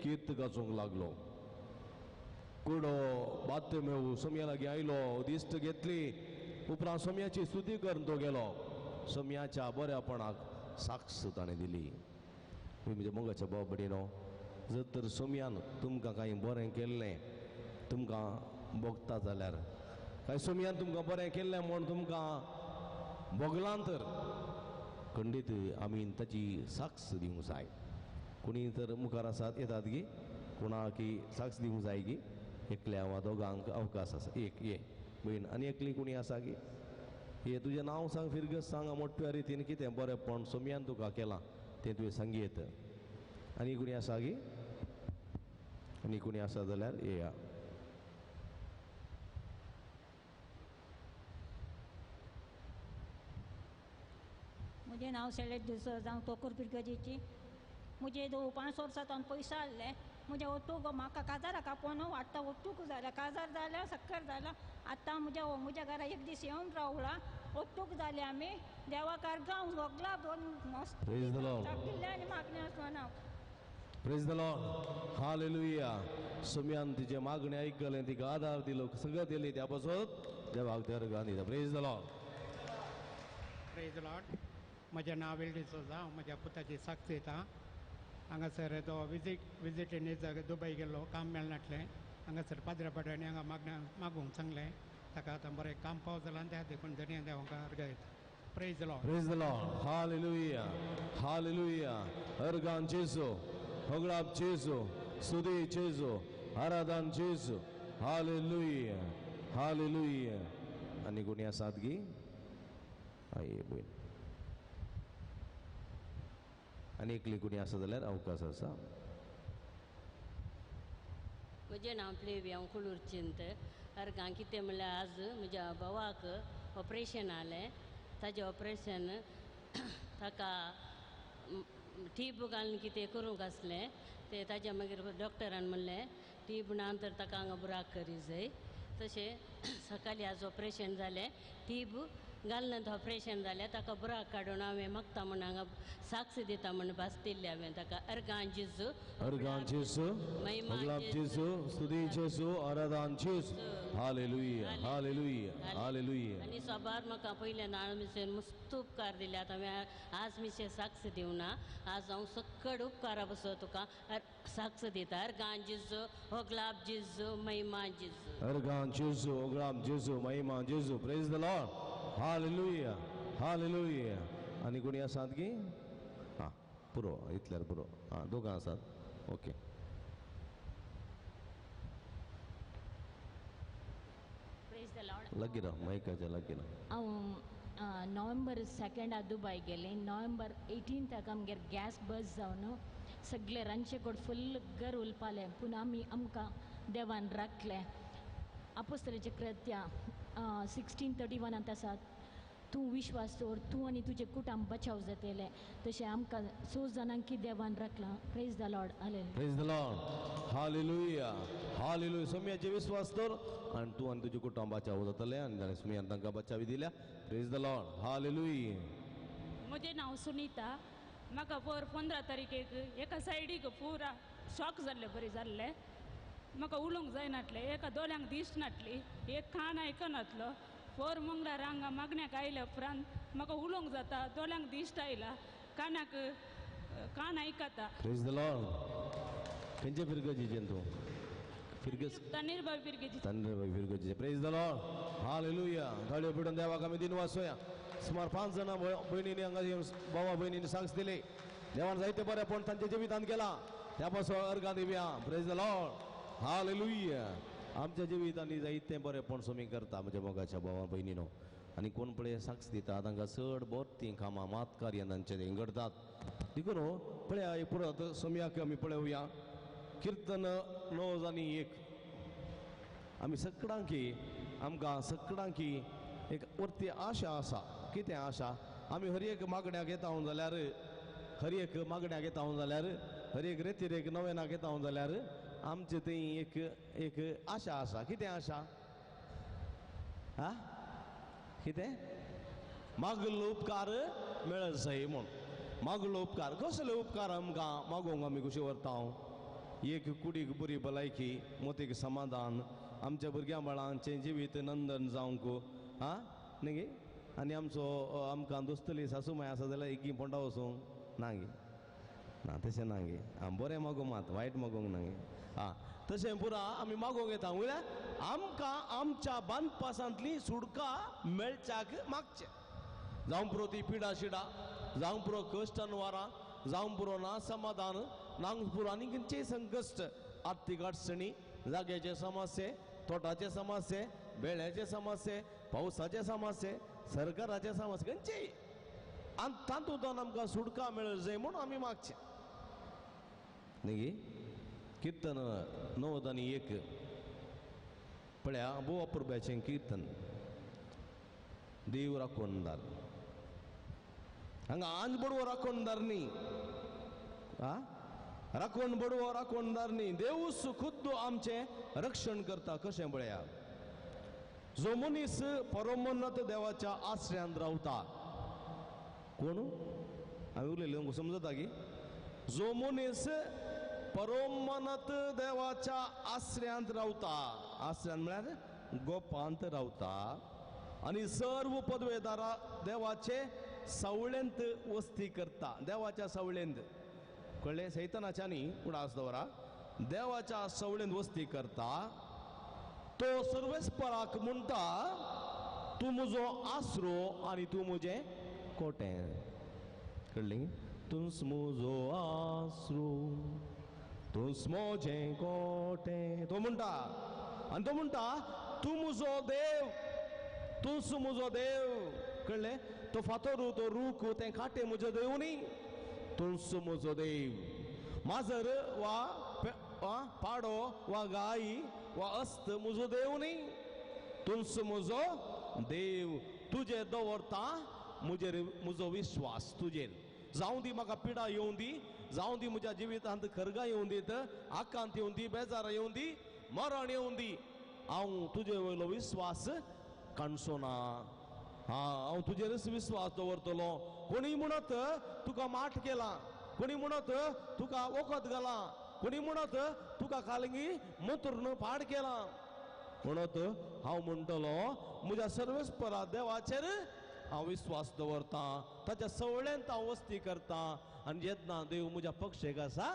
कीर्त गाजोवंक लागलो कुडो बातमेव सोम्या लागीं आयलो दिश्ट घेतली उपरांत सोम्याची स्तुती करून तो गेलो सोम्याच्या बऱ्यापणाक साक्ष ताणें दिली म्हणजे मोगाच्या भाव भयणीनो जर तर सोम्यान तुमकां कांय बरें केल्लें तुमकां भोगता जाल्यार काय सोम्यान तुमकां बरें केल्लें म्हूण तुमकां भोगलां तर खंडीत आमी ताची साक्ष दिवंक जाय कोणी तर मुखार आसात येतात गी कोणाकी साक्ष दिवंक जाय गी एकल्या वा दोगांक अवकाश आसा एक ये बीन आनी एकली कोणी आसा गी हे तुजें नांव सांग फिरगत सांग मोठ्या रितीन कितें बरेंपण सोम्यान तुका केलां तें तुवें सांगयत आनी कोणी आसा गी आनी कोणी आसा जाल्यार येया म्हजें नांव शैलेश डिसोज हांव तोकर पिरगजेची म्हजे 5 वर्सां पयशे हाडले म्हजे ओतूक म्हाका काजारां कापोन आतां ओतूक जाल्या काजार जाल्या सक्कर जाल्या आतां म्हज्या घरा एक दीस येवन रावला ओतूक जाले आमी देवा कारगांव वगला Praise the Lord. आनी मागणी आसना प्रेज द लॉर्ड हालेलुया सोम्यान तिचे मागणी आयकलें तिका आदार दिलो सगळं दिली त्या पासून देवाक दर्गा दिता praise the Lord praise the Lord म्हजें नांव वेल्डी सोजा हांव म्हज्या पुताची साक्ष दिता हांगासर तो विजिटीनी दुबय गेल्लो काम मेळनासलें हांगासर पाद्रा पाड्यांनी हांगा मागूंक सांगलें ताका आतां बरें काम पावत जालां आनी त्या देखून धन्य देवाक अर्गायता praise the Lord hallelujah hallelujah अर्गान जेसू होगळाप जेसू स्तुती जेसू आराधन जेसू हालेलुया हालेलुया आनी कोणी आसात गी आये बीन आनी एकली कोणी आसा जाल्यार अवकाश आसा म्हजें नांव प्लेवी हांव कुळूरचिंत अर्गां कितें म्हणल्यार आज म्हज्या भावाक ऑपरेशन जालें ताजें ऑपरेशन ताका टीब घालून कितें करूंक आसलें तें ताज्या मागीर डॉक्टरान म्हणलें टीब ना तर ताका हांगा बुराक करी जाय तशें सकाळीं आज ऑपरेशन जालें टीब घालून ऑपरेशन जालें ताका बुराक काडून हांवें मागता म्हूण हांगा साक्ष दिता म्हूण भास दिल्ली हांवें ताका अर्गां जेजू होगळाप जेसू स्तुती जेसू आराधन जेसू हालेलुया हालेलुया हालेलुया आनी सोबार म्हाका पयले नाळ मिसेन मस्त उपकार दिले आतां हांवें आज मिशे साक्ष दिवना आज हांव सक्कड उपकारा बसो तुका साक्ष दिता अर्गां जेजू होगळाप जेजू महिमा जेजू अर्गां जेसू होगळाप जेसू महिमा जेसू praise the Lord hallelujah hallelujah आनी कोणी आसात गी हां पुरो इतल्यार पुरो हां दोगां आसात ओके प्रेज द लॉर्ड लगी राव मायकाच्या लगी राव हांव नोव्हेंबर 2 दुबय गेलें नोव्हेंबर 18 आमगेर गॅस बस जावन सगळे रांचे कोड फुल घर उलपाले पूण आमी आमकां देवान राखले. आपोस्तलाचे कृत्या 16:31 आसा, तूं विश्वास दवर, तूं आनी तुजें कुटुंब बचाव जातले. तशें आमकां 6 जाणांकी देवान राखलां. Praise the Lord. Hallelujah. Praise the Lord. Hallelujah. Hallelujah. सोम्याचे विश्वास तर आणि तू आणि तुझ्या कुटुंबाच्या जातले आणि सोम्यान तांकां बचावी दिल्या. Praise the Lord. हालेलुया. म्हजें नांव सुनीता. म्हाका 15 तारीखेक एका सायडीक पुरा शॉक जाल्ले बरें जाल्ले. म्हाका उलोवंक जायनासलें. एका दोळ्यांक दिसनासली, एक कान आयकनासलो. 4 मंगळार हांगा मागण्याक आयल्या उपरांत म्हाका उलोवंक जाता, दोळ्यांक दिश्ट आयला, कानाक कान आयकता. Praise the Lord. खंयचे फिरगजीचे तूं? फिरगस तनीरबाई फिरगेची. तनीरबाई फिरगजीचे. Praise the Lord. हालेलुया. थाळयो पिडून देवाक आमी दिन वाचूया. सुमार 5 जाणां भयणींनी हांगा भावा भयणींनी सांग्स दिले. देवान जायते बरेपण तांच्या जिवितांत केला. त्या पासून अर्गां दिवया. Praise the Lord. हालेलुया. आमच्या जिवितांनी जायते बरेपण सोमी करता म्हज्या मोगाच्या भावा भयणीनो. आनी कोण पळय सांग्स दिता तांकां चड बोरतीं कामां मात कार्यां तांचे घडटात. देखून पळया पुरात सोम्याक आमी पळोवया. कीर्तन 9:1. आमी सगळ्यांकी आमकां सगळ्यांकी एक वरती आशा आसा. कितें आशा? आमी हर एक मागण्याक येता जाल्यार, हर एक मागण्याक येता जाल्यार, हर एक रेतीर नवेनाक येता जाल्यार आमचे थंय एक आशा आसा. कितें आशा? हा कितें? मागलो उपकार मेळत जाय म्हूण. मागलो उपकार. कसले उपकार आमकां मागोवंक आमी कशें व्हरता? एक कुडीक बरी भलायकी, मोतीक समाधान, आमच्या भुरग्यां बाळांचें जिवीत नंदन जावंक. हा न्ही? आनी आमकां दोस्तली सासू माय आसा जाल्यार एकी पोंडा वचूंक ना गे. ना तशें ना गे. बरें मागोवंक मात, वायट मागोवंक ना गे. तशें पुरा आमी मागोवंक येता. म्हळ्यार आमकां आमच्या बांदपासांतली सुडका मेळच्याक मागचें. जावं पुरो ती पिडा शिडा, जावं पुरो कश्ट वारां, जावं पुरो ना समाधान, नांग पुरो आनी खंयचेय संकश्ट, आर्थीक अडचणी, जाग्याचे समस्ये, तोटाचे समस्ये, बेळ्याचे समस्ये, पावसाचे समस्ये, सरकाराचे समस्ये, खंयचेय. आनी तातूंतल्यान आमकां सुडका मेळत जाय म्हूण आमी मागचें न्ही. कीर्तन 9:1. पळया भोव अपुरब्याचें कीर्तन. देव राखणदार. हांगा आंज बडवो राखणदार न्ही. राखण बडवो राखणदार न्ही. देवूच खुद्द आमचें रक्षण करता. कशें पळया. जो मनीस परमोन्नत देवाच्या आश्रयांत रावता. कोण? हांवें उलयलें समजता की? जो मनीस परमोन्नत देवाच्या आश्रयांत रावता. आश्रयांत म्हळ्यार गोपांत रावता. आनी सर्व पदवेदारा देवाचे सवळेंत वस्ती करता. देवाच्या सवळेंत. कळ्ळें? सैतानाच्या न्ही, उडास दवरा. देवाच्या सवळेंत वस्ती करता. तो सर्वेस्पराक म्हणटा, तूं म्हजो आसरो आनी तूं म्हजें कोटें. कळ्ळें? तूंच म्हजो आसरो, तूंच म्हजें कोटें. तो म्हणटा. आनी तो म्हणटा, तूं म्हजो देव, तूंच म्हजो देव. कळ्ळें? तो फातोरू, तो रूख, तें काटे म्हजो देव न्ही. तूंच म्हजो देव. माजर वा पाडो वा गाय वा अस्त म्हजो देव न्ही. तूंच म्हजो देव. तुजेर दवरता म्हजो विश्वास तुजेर. जावं दी म्हाका पिडा येवं दी, जावं दी म्हज्या जिवितांत खरगां येवं दीत, आकांत येवं दी, बेजार येवं दी, मरण येवं दी, हांव तुजे वयलो विश्वास काणसो ना. हांव तुजेरच विश्वास दवरतलो. कोणी म्हणत तुका माठ केला, कोणी म्हणत तुका वखद घाला, कोणी म्हणत तुका कालंगी मुतूर्ण पाड केला, म्हणत हांव म्हणटलो म्हज्या सर्वेस्परा देवाचेर हांव विश्वास दवरता. ताच्या सवळेंत हांव वस्ती करता. आनी जेन्ना देव म्हज्या पक्षेक आसा,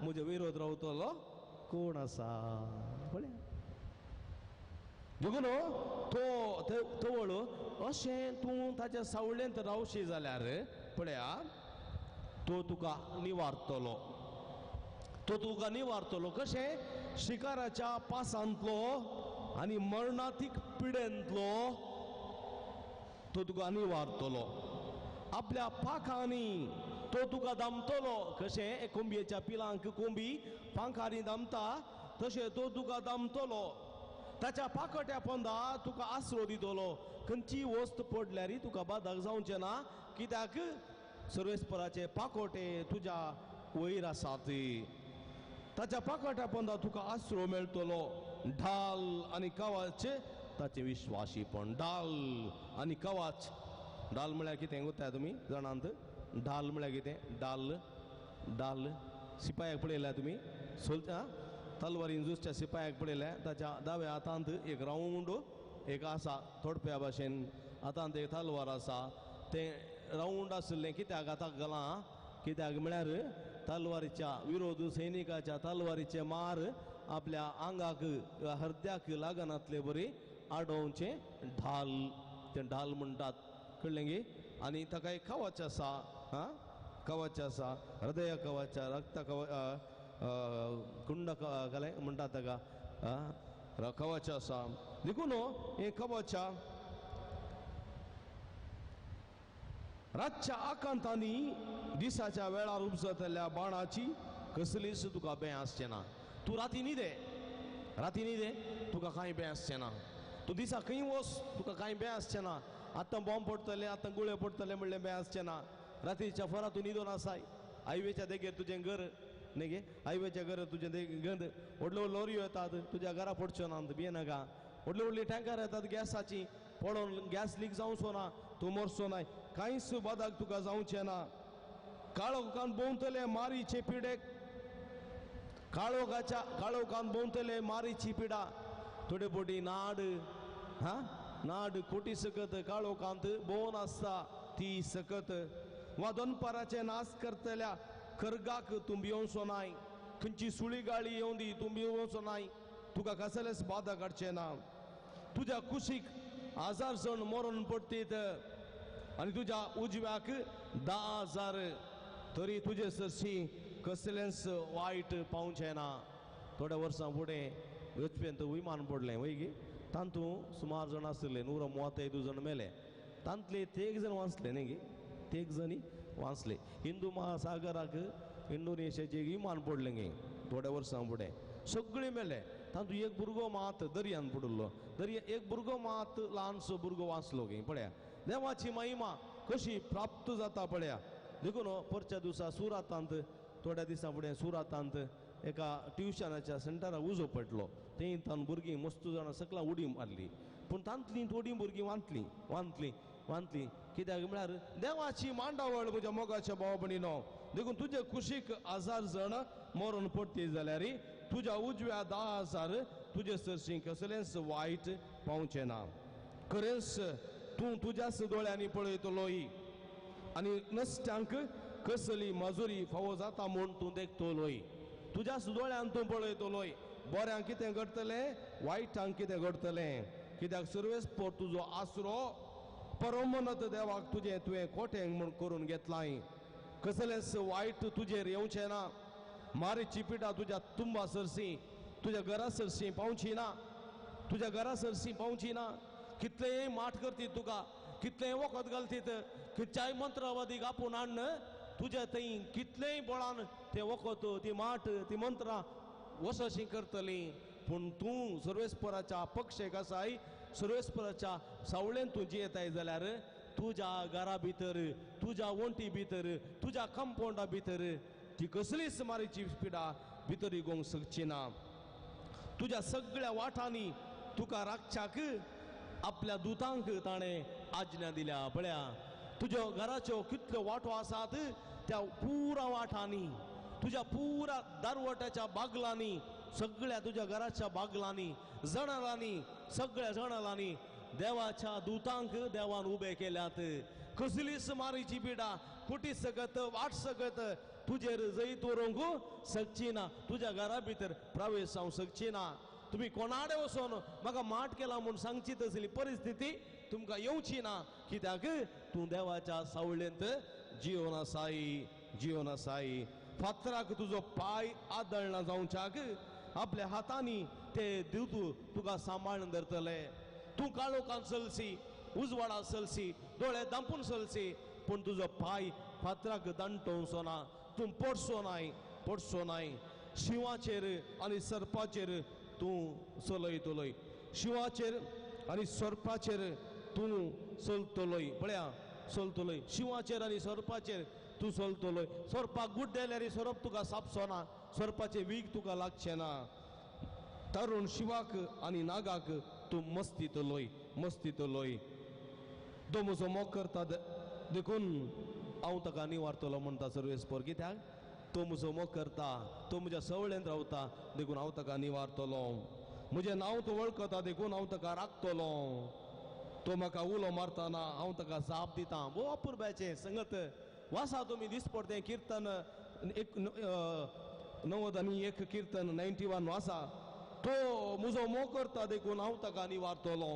म्हजे विरोध रावतलो कोण आसा? पळय. देखून तवळ अशें तूं ताच्या सावळेंत रावशी जाल्यार पळया, तो तुका निवारतलो. तो तुका निवारतलो. कशें? शिकाराच्या पासांतलो आनी मरणातीक पिडेंतलो तो तुका निवारतलो. आपल्या पाखांनी तो तुका दामतलो कशें कोंबयेच्या पिलांक कोंबी पांखारी दामता तशें तो तुका दामतलो ताच्या पाकट्या पोंदा तुका आसरो दितलो खंयची वस्त पडल्यार तुका बादाक जावचें ना कित्याक सर्वेस्पराचे पाकोटे तुज्या वयर आसात ताच्या पाकट्या पोंदा तुका आसरो मेळटलो ढाल आनी कवच ताचे विश्वासीपण ढाल आनी कवच ढाल म्हळ्यार कितें गुत्ता तुमी जाणांत ढाल म्हळ्यार कितें ढाल ढाल सिपायाक पळयल्या तुमी सोलता तलवारीन जुसच्या सिपायाक पळयल्या ताच्या दाव्या हातांत एक राऊंड एक आसा थोडप्या भाशेन हातांत एक तलवार आसा तें राऊंड आसलें कित्याक आतां घालां कित्याक म्हळ्यार तलवारीच्या विरोध सैनिकाच्या तलवारीचे मार आपल्या आंगाक हृदयाक लागनातले बरी आडोवचे ढाल ते ढाल म्हणटात कळ्ळें गे आनी ताका एक कवच आसा कवच आसा हृदय कवच रक्त कुंड कले म्हणटात ताका कवच आसा देखून हे कवच रातच्या आकांतांनी दिसाच्या वेळार उपजतल्या बाणाची कसलीच तुका भंय आसचें ना तूं राती न्हिदे तुका कांय भंय आसचें ना तूं दिसा खंय वच तुका कांय भंय आसचें ना आतां बॉम्ब पडटले आतां गुळे पडटले म्हणलें भंय आसचें ना रातीच्या फरा तूं न्हिदून आसाय हायवेच्या देगेर तुजें घर न्ही गे हायवेच्या घर तुजें गंध व्हडल्यो लोरयो येतात तुज्या घरा पडच्यो ना भियेनाका व्हडली व्हडली टँकर येतात गॅसाची पडोवन गॅस लीक जावचो ना तूं मरचो नाय कांयच बादाक तुका जावचें ना काळोखान भोंवतले मारीचे पिडेक काळोखान भोंवतले मारीची पिडा थोडे पोटी नाड नाड कोटी सकत काळोखांत भोवन आसता ती सकत वा दनपाराचे नाश करतल्या खरगाक तूं भियोवचो नाय खंयची सुळी गाळी येवन दी तूं भियोवचो नाय तुका कसलेच बाधा काडचे ना तुज्या कुशीक 1000 जण मरून पडटीत आनी तुज्या उजव्याक 10,000 तरी तुजे सरशी कसलेंच वायट पावचें ना थोड्या वर्सां फुडें वचपेंत विमान पडलें वय गे तांतूं सुमार जण आसले 135 जण मेले तांतले तेग जण वाचले न्ही गे तेग जणी वाचले हिंदू महासागराक इंडोनेशियाचें विमान पडलें गे थोड्या वर्सां फुडें सगळे मेले तांतूं एक भुरगो मात दर्यान पडलो एक भुरगो मात ल्हानसो भुरगो वाचलो गे पळया देवाची महिमा कशी प्राप्त जाता पळया देखून परच्या दिसा सुरातांत थोड्या दिसां फुडें सुरातांत एका ट्युशनाच्या सेंटराक उजो पडलो थंय तान भुरगीं मस्त जाणां सकला उडी मारली पूण तांतलीं थोडीं भुरगीं वांतलीं कित्याक म्हळ्यार देवाची मांडावळ म्हज्या मोगाच्या भाव भयणीनो देखून तुजे कुशीक 1000 जण मरून पडटी जाल्यार तुज्या उजव्या 10,000 तुजे सरशी कसलेंच वायट पावचें ना खरेंच तूं तुज्याच दोळ्यांनी पळयतलोय आनी नश्ट्यांक कसली मजुरी फावो जाता म्हूण तूं देखतलोय तुज्याच दोळ्यान तूं पळयतलोय बऱ्यांक कितें घडटलें वायटांक कितें घडटलें कित्याक सर्वेस्पर तुजो आसरो परमोन्नत देवाक तुवें कोटें म्हूण करून घेतलाय कसलेंच वायट तुजेर येवचें ना मारीची पिडा तुज्या तुंबा सरसी तुज्या घरा सरसी पावची ना तुज्या घरा सरसी पावची ना कितलेंय माठ करतीत तुका कितलेंय वखद घालतीत खंयच्याय मंत्रवादीक आपूण हाडन तुज्या थंय कितलेंय बळान तें वखद ती माठ ती मंत्रां वसशी करतलीं पूण तूं सर्वेस्पराच्या पक्षेक आसाय सर्वेस्पराच्या सावळेन तूं जियेताय जाल्यार तुज्या घरा भितर तुज्या वणटी भितर तुज्या कंपाउंडा भितर ती कसलीच मारीची पिडा भितर येवंक शकची ना तुज्या सगळ्या वाठांनी तुका राखच्याक आपल्या दुतांक ताणें आज्ञा दिल्या पळया तुज्या घराच्यो कितल्यो वाटो आसात त्या पुरा वाठांनी तुज्या पुरा दारवट्याच्या बागलांनी सगळ्या तुज्या घराच्या बागलांनी जणालांनी सगळ्या जणालांनी देवाच्या दुतांक देवान उबे केल्यात कसलीच मारीची पिडा कुटी सकत वाट सकत तुजेर जैत व्हरूंक शकची ना तुज्या घरा भितर प्रवेश जावंक शकची ना तुम्ही कोणाडे वचून म्हाका माठ केला म्हूण सांगची तसली परिस्थिती तुमकां येवची ना कित्याक तूं देवाच्या सावळेंत जिवन आसाय फातराक तुजो पाय आदळना जावच्याक आपल्या हातांनी ते दिवतू तुका सांबाळून धरतले तूं काळोखान चलसी उजवाडात चलसी दोळे दांपून चलसी पूण तुजो पाय फातराक दांटोवचो ना, तूं पडसो नाय. शिवाचेर आनी सर्पाचेर तूं चलयतलोय, शिवाचेर आनी सर्पाचेर तूं चलतलोय. पळया, चलतलोय, शिवाचेर आनी सर्पाचेर तूं चलतलोय. सर्पाक गुड्डेल्यार सर्प तुका सापचो ना, सर्पाचे वीग तुका लागचे ना. तरुण शिवाक आनी नागाक तूं मस्तितलोय. तो म्हजो मोग करता देखून हांव ताका निवारतलो म्हणटा सर्वेस्पर. कित्याक तो म्हजो मोग करता, तो म्हज्या सवळेंत रावता देखून हांव ताका निवारतलो. म्हजें नांव तो वळखता देखून हांव ताका राखतलो. तो म्हाका उलो मारतना हांव ताका जाप दितां. भोव अपुरबाचें संगत वासा तुमी दिसपडटें किर्तन 91 किर्तन 91 वासा. तो म्हजो मोग करता देखून हांव ताका निवारतलो.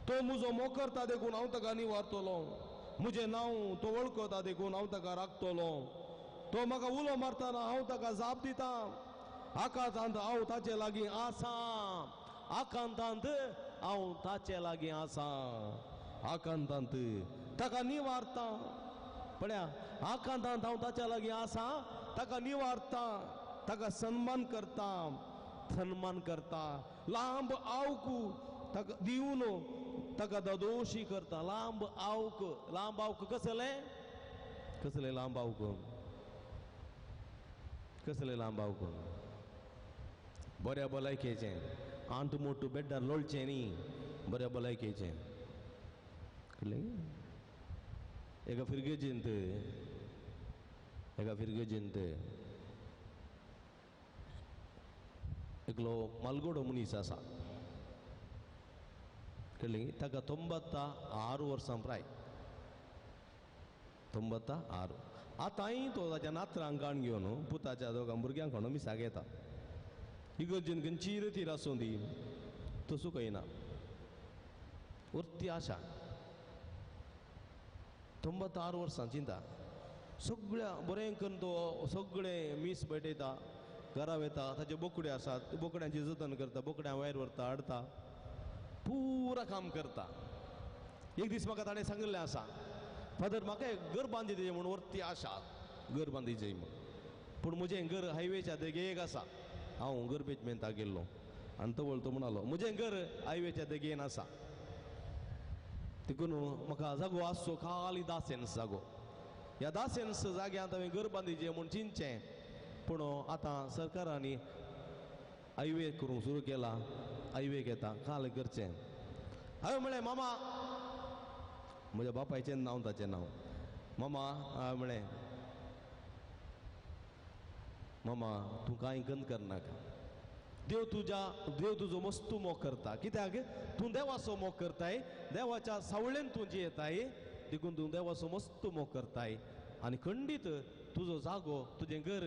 तो म्हजो मोग करता देखून हांव ताका निवारतलो. म्हजें नांव तो वळखता देखून हांव ताका राखतलो. तो म्हाका उलो मारतना हांव ताका जाप दितां. आकांतांत हांव ताचे लागीं आसां. आकांतांत हांव ताचे लागीं आसां. आकांतांत ताका निवारतां. पळया, आकांतांत हांव ताच्या लागीं आसां, ताका निवारतां, ताका सन्मान करता. लांब आवकू ताका दिवन ताका दोशी करता. लांब आवक कसले लांब आवक? बऱ्या भलायकेचें, आंट मोठ बेड्डार लोळचें न्ही, बऱ्या भलायकेचें. कळ्ळें? एका फिरगेजेंत एकलो मालगोडो मनीस आसा. कळ्ळें? ताका 96 वर्सां प्राय. 96. आतांय तो ताच्या नातरांक गाण घेवन पुताच्या दोगां भुरग्यांक हाडून मिसाक येता. इगर्जेन खंयचीय तीर आसूं दी, तसू कयना. वर्ती आशा. 96 वर्सां चिंता. सगळ्या बरें करून तो सगळें मीस पेटयता, घरा वयता. ताचे बोकडे आसात, बोकड्यांची जतन करता, बोकड्यां वयर व्हरता, हाडटा, पुरा काम करता. एक दीस म्हाका ताणें सांगिल्लें आसा, फादर म्हाका एक घर बांदिचें म्हूण वर्ती आशा, घर बांदिचें म्हूण. पूण म्हजें घर हायवेच्या देगेक आसा. हांव गरबेच मेंता गेल्लो आनी तो वळतो म्हणालो म्हजें घर हायवेच्या देगेन आसा. देखून म्हाका जागो आसचो खाली 10 सेंट्स जागो. ह्या 10 सेंट्स जाग्यांत हांवें घर बांदिचें म्हूण चिंतचें. पूण आतां सरकारांनी हायवे करूंक सुरू केला. हायवेक येता खाल करचें. हांवें म्हळें मामा, म्हज्या बापायचें नांव ताचें नांव मामा. हांवें म्हळें मामा तूं कांय गंद करनाका. देव तुजो मस्तू मोग करता. कित्याक तूं देवाचो मोग करताय, देवाच्या सावळेन तूं जियेताय, देखून तूं देवाचो मस्तू मोग करताय. आनी खंडीत तुजो जागो, तुजें घर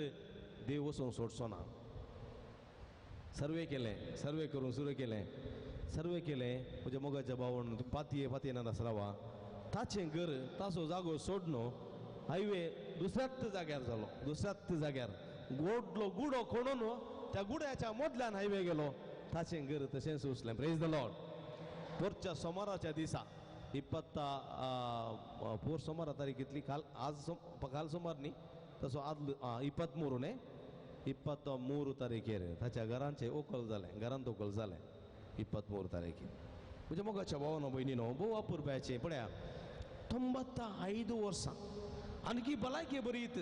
देव वचोंक सोडचो ना. सर्वे करून सुरू केलें. म्हज्या मोगाच्या भावान पातयेनास रावा. ताचें घर, ताचो जागो सोडनो हायवे दुसऱ्याच जाग्यार जालो. दुसऱ्याच जाग्यार गुडो खणून त्या गुड्याच्या मदल्यान हायवे गेलो. ताचें घर तशेंच उरलें. Praise the Lord. पोरच्या सोमाराच्या दिसा 24 सोमारा तारीख काल सोमार न्ही, तसो आदलो 23 न्ही, 23 तारीखेर ताच्या घरांत ओकल जालें. 23 तारीखेर. म्हणजे मोगाच्या भावानो भयणीनो, भोव अपुरबाचें. पळया, 95 वर्सां आनकी भलायकी बरीत.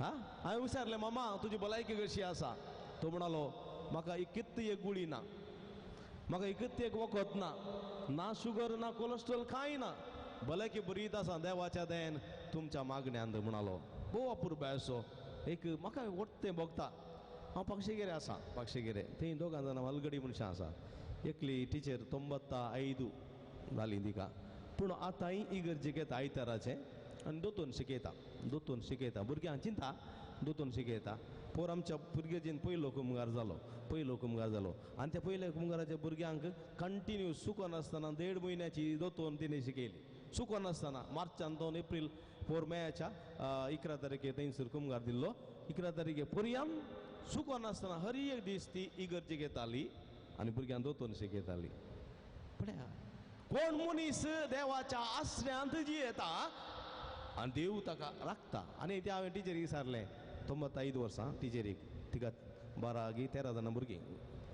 हांवें विचारलें मामा तुजी भलायकी कशी आसा? तो म्हणालो म्हाका इकत्त एक गुळी ना, म्हाका इकत्त एक वखद ना शुगर ना कोलेस्ट्रॉल कांय ना, भलायकी बरीत आसा देवाच्या दयेन तुमच्या मागण्यांत म्हणालो. भोव अपुरबायसो. एक म्हाका वट्टें भोगता. हांव पाक्षेगिरे आसा. थंय 2 जाणां हलगडी मनशां आसा. एकली टिचर 95 जालीं तिका. पूण आतांय इगर्जेक येता आयताराचें आनी दोतोन शिकयता. भुरग्यांक चिंता दोतोन शिकयता. पोर आमच्या भुरग्याचेर पयलो कुमगार जालो. आनी त्या पयल्या कुमगाराच्या भुरग्यांक कंटिन्यू सुकोन आसतना 1.5 म्हयन्याची दोतोन तिणें शिकयली. सुकोन आसतना मार्चान 2 एप्रील 4 मेयाच्या 11 तारखेर थंयसर कुमगार दिल्लो. 11 तारखेर पर्यंत सुकोन आसतना हर एक दीस ती इगर्जेक येताली आनी भुरग्यांक दोतोन शिकयताली. पळया, कोण मनीस देवाच्या आश्रयांत जियेता आनी देव ताका राखता. आनी ते हांवें टिचरीक विचारलें 95 वर्सां टिचरीक, तिका 12 की 13 जाणां भुरगीं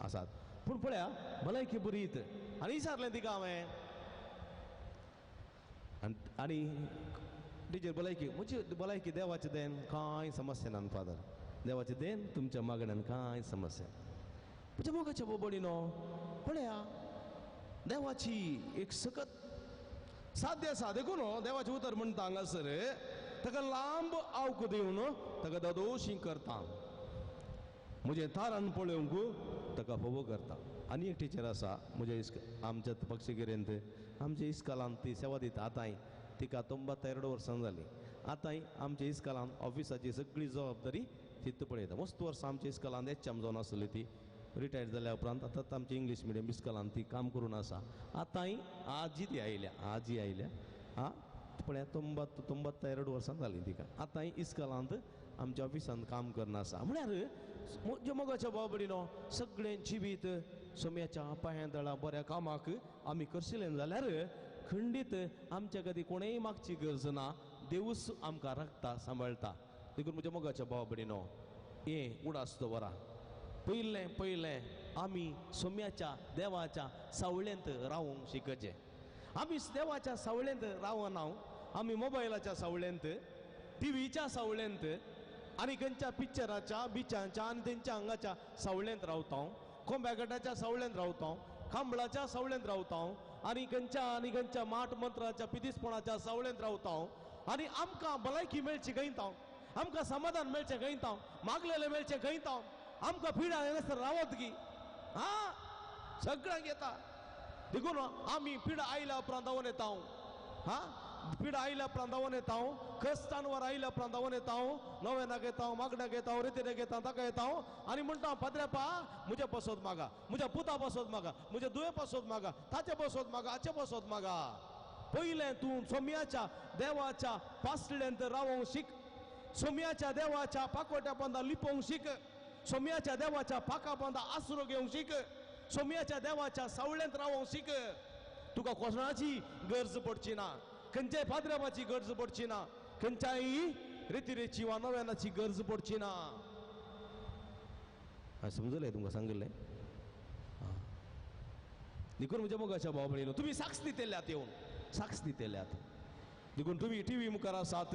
आसात. पूण पळया भलायकी बरीत. आनी विचारलें तिका हांवें, आनी टिचर भलायकी म्हणजे भलायकी देवाचें देन कांय समस्या ना फादर, देवाचें देन तुमच्या मागण्यान कांय समस्या. म्हणजे मोगाच्या बोबडीनो पळया देवाची एक सकत साध्य आसा. देखून देवाचें उतर म्हणटा हांगासर ताका लांब आवक दिवन ताका दोदोशी करता, म्हजे थारान पळोवंक ताका फोव करता. आनी एक टिचर आसा म्हज्या आमच्या पक्षगिरेंत, आमच्या इस्कॉलांत ती सेवा दिता. आतांय तिका 92 वर्सां जालीं. आतांय आमच्या इस्कॉलांत ऑफिसाची सगळी जबाबदारी तितू पळयता. मस्त वर्सां आमच्या इस्कॉलांत HM जावन आसली ती, रिटायर जाल्या उपरांत आतां आमच्या इंग्लीश मिडियम इस्कॉलांत ती काम करून आसा. आतांय आजी ती आयल्या, आजी आयल्या. पळया 92 वर्सां जालीं तिका. आतांय इस्कॉलांत आमच्या ऑफिसांत काम करना आसा. म्हळ्यार मोगाच्या बाबडीनो सगळें जिवीत सोम्याच्या पांयदळा बऱ्या कामाक आमी करशिल्लें जाल्यार खंडीत आमच्या खातीर कोणेय मागची गरज ना. देवूच आमकां राखता, सांबाळटा. देखून म्हज्या मोगाच्या बाबडीनो हें उडासतो वरा. पयलें आमी सोम्याच्या देवाच्या सावळेंत रावूंक शिकचें. आमी देवाच्या सावळेंत रावना, आमी मोबायलाच्या सावळेंत, टीव्हीच्या सावळेंत आनी खंयच्या पिक्चराच्या बिचांच्या आनी तेंच्या हांगाच्या सावळेंत रावता, कोंब्यागटाच्या सावळेंत रावता, खांबळाच्या सावळेंत रावता आनी खंयच्या माट मंत्राच्या पिदिसपणाच्या सावळेंत रावता. आनी आमकां भलायकी मेळची गैता, आमकां समाधान मेळचें गैता, मागलेलें मेळचें गैता, आमकां पिडा हांगासर रावत गी सगळ्यांक येता. देखून आमी पिडा आयल्या उपरांत धांवन येता. पिडा आयल्या उपरांत धांवन येता, कस्तांवर आयल्या उपरांत धांवन येता, नव्यानाक येता, मागण्याक येता, रितीनेक येता, ताका येता आनी म्हणटा पाद्रेपा म्हजे बसोत मागा, म्हज्या पुता बसोत मागा, म्हजे दुये बसोत मागा, ताचे बसोत मागा, हाचे बसोत मागा. पयलें तूं सोम्याच्या देवाच्या पासळेंत रावोंक शीक, सोम्याच्या देवाच्या पाकोट्या पंदा लिपोवंक शीक, सोम्याच्या देवाच्या पाका पंदा आसरो घेवंक शीक, सोम्याच्या देवाच्या सावळेंत रावोंक शीक. तुका कोणाची गरज पडची ना, खंयच्याय पाद्रेपाची गरज पडची ना, खंयच्याय रितीरेची वा नव्यानाची गरज पडची ना. समजलें तुमकां सांगलें. देखून म्हज्या मोगाच्या भाव भयणीनो तुमी साक्ष दितेल्यात, येवन साक्ष दितेल्यात. देखून तुमी टीव्ही मुखार आसात,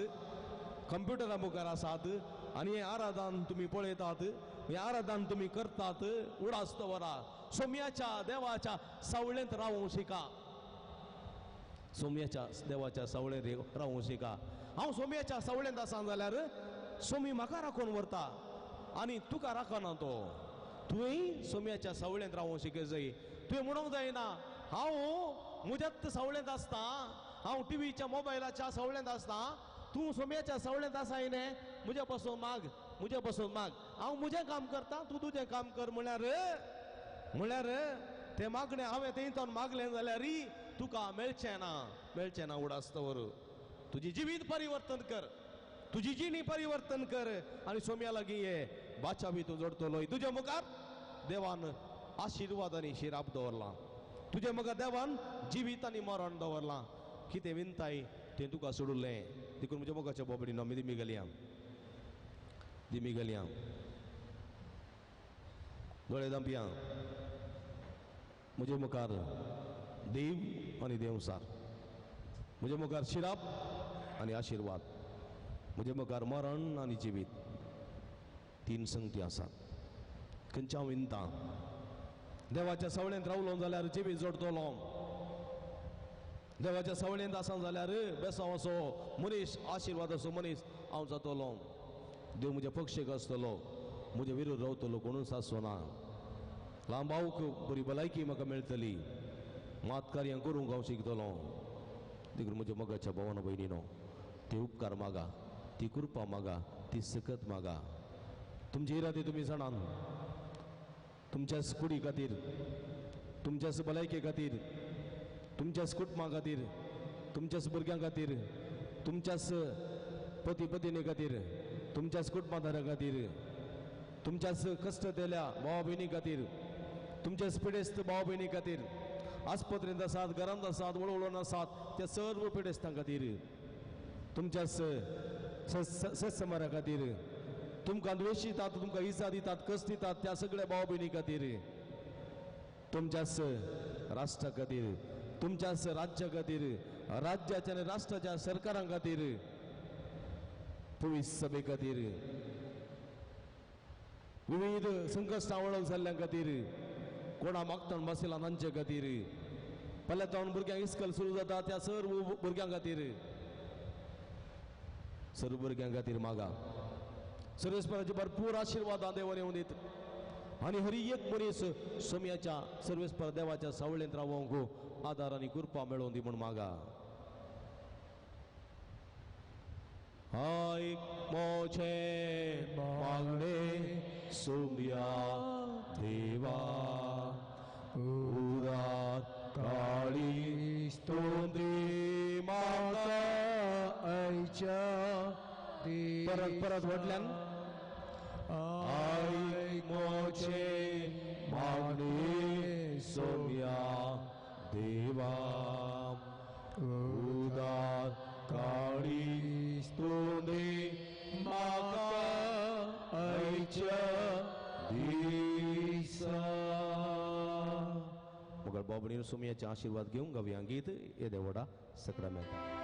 कंप्युटरा मुखार आसात आनी हें आराधन तुमी पळयतात, हें आराधन तुमी करतात. उडासत वरा सोम्याच्या देवाच्या सावळेंत रावूंक शिका, सोम्याच्या देवाच्या सावळेंत रावूंक शिका. हांव सोम्याच्या सावळेंत आसा जाल्यार सोमी म्हाका राखून व्हरता आनी तुका राखना तो. तुवें सोम्याच्या सावळेंत रावूंक शिकय जाय. तुवें म्हणूंक जायना हांव म्हज्याच सावळेंत आसता, हांव टीव्हीच्या मोबायलाच्या सावळेंत आसता, तूं सोम्याच्या सावळेंत आसाय न्ही, म्हजे पासून माग, म्हजे पासून माग, हांव म्हजें काम करता, तूं तुजें काम कर. म्हळ्यार तें मागणें हांवें थंयच्यान मागलें जाल्यार तुका मेळचें ना उडासतवर. तुजी जिवीत परिवर्तन कर, तुजी जिणी परिवर्तन कर आनी सोम्या लागीं ये बाचा बी तूं जोडटलो. तुज्या मुखार देवान आशिर्वाद आनी शिराप दवरला, तुज्या मुखार देवान जिवीत आनी मरण दवरलां. कितें विनताय तें तुका सोडुल्लें. देखून म्हज्या मोगाच्या बोबडीन आमी दिमी गेलया दोळे दांपया. म्हजे मुखार देव आनी देवसार, म्हजे मुखार शिराप आनी आशिर्वाद, म्हजे मुखार मरण आनी जिवीत, तीन संगती आसात. खंयच्या हांव विनता. देवाच्या सावळेंत रावलो जाल्यार जिवीत जोडटलो, देवाच्या सावळेंत आसा जाल्यार बेसांव असो मनीस, आशिर्वाद असो मनीस हांव जातलो. देव म्हज्या पक्षेक आसतलो, म्हजे विरोध रावतलो, कोणूच आसना. लांबावक बरी भलायकी म्हाका मेळटली, मात कार्यां करूंक हांव शिकतलो. देखून म्हज्या मोगाच्या भावानो भयणीनो ते उपकार मागा, ती कृपा मागा, ती सकत मागा. तुमची इरादे तुमी जाणान, तुमच्याच कुडी खातीर, तुमच्याच भलायके खातीर, तुमच्याच कुटुंबा खातीर, तुमच्याच भुरग्यां खातीर, तुमच्याच पती पत्नी खातीर, तुमच्याच कुटुंबादारा खातीर, तुमच्याच कश्ट दिल्या भावा भयणी खातीर, तुमच्याच पिडेस्त भावा भयणी खातीर, आस्पत्रेंत आसात, घरांत आसात, वळवळून आसात, त्या सर्व पिडेस्तां खातीर तुमच्या सत्समारा खातीर तुमकां द्वेशितात, तुमकां इजा दितात, कस दितात त्या सगळ्या भाव भयणी खातीर, तुमच्याच राष्ट्रा खातीर, तुमच्याच राज्या खातीर, राज्याच्या आनी राष्ट्राच्या सरकारां खातीर, पवित्र सभे खातीर, विविध संकश्टां वळख जाल्ल्या खातीर, कोणा मागतान बसयला तांचे खातीर, पल्ल्यातावन भुरग्यांक इस्कॉल सुरू जाता त्या सर्व भुरग्यां खातीर, सर्व भुरग्यां खातीर मागा. सर्वेस्पराचे भरपूर आशीर्वाद देवान येवन दित आनी हर एक मनीस सोम्याच्या सर्वेस्पर देवाच्या सावळेंत रावंक आदार आनी कृपा मेळोवन दी म्हूण मागा. हाय मोचे मागणे सोम्या देवा उदार काळी स्तोंदी मागा आयच्या परत म्हटल्यान आई मोचे मागणे सोम्या देवा उदार काळी स्तोंदी मागा आयच्या दिसा. मगर बाबणीर सोम्याचे आशीर्वाद घेऊन गावया गीत ये देवडा सक्रामेंट.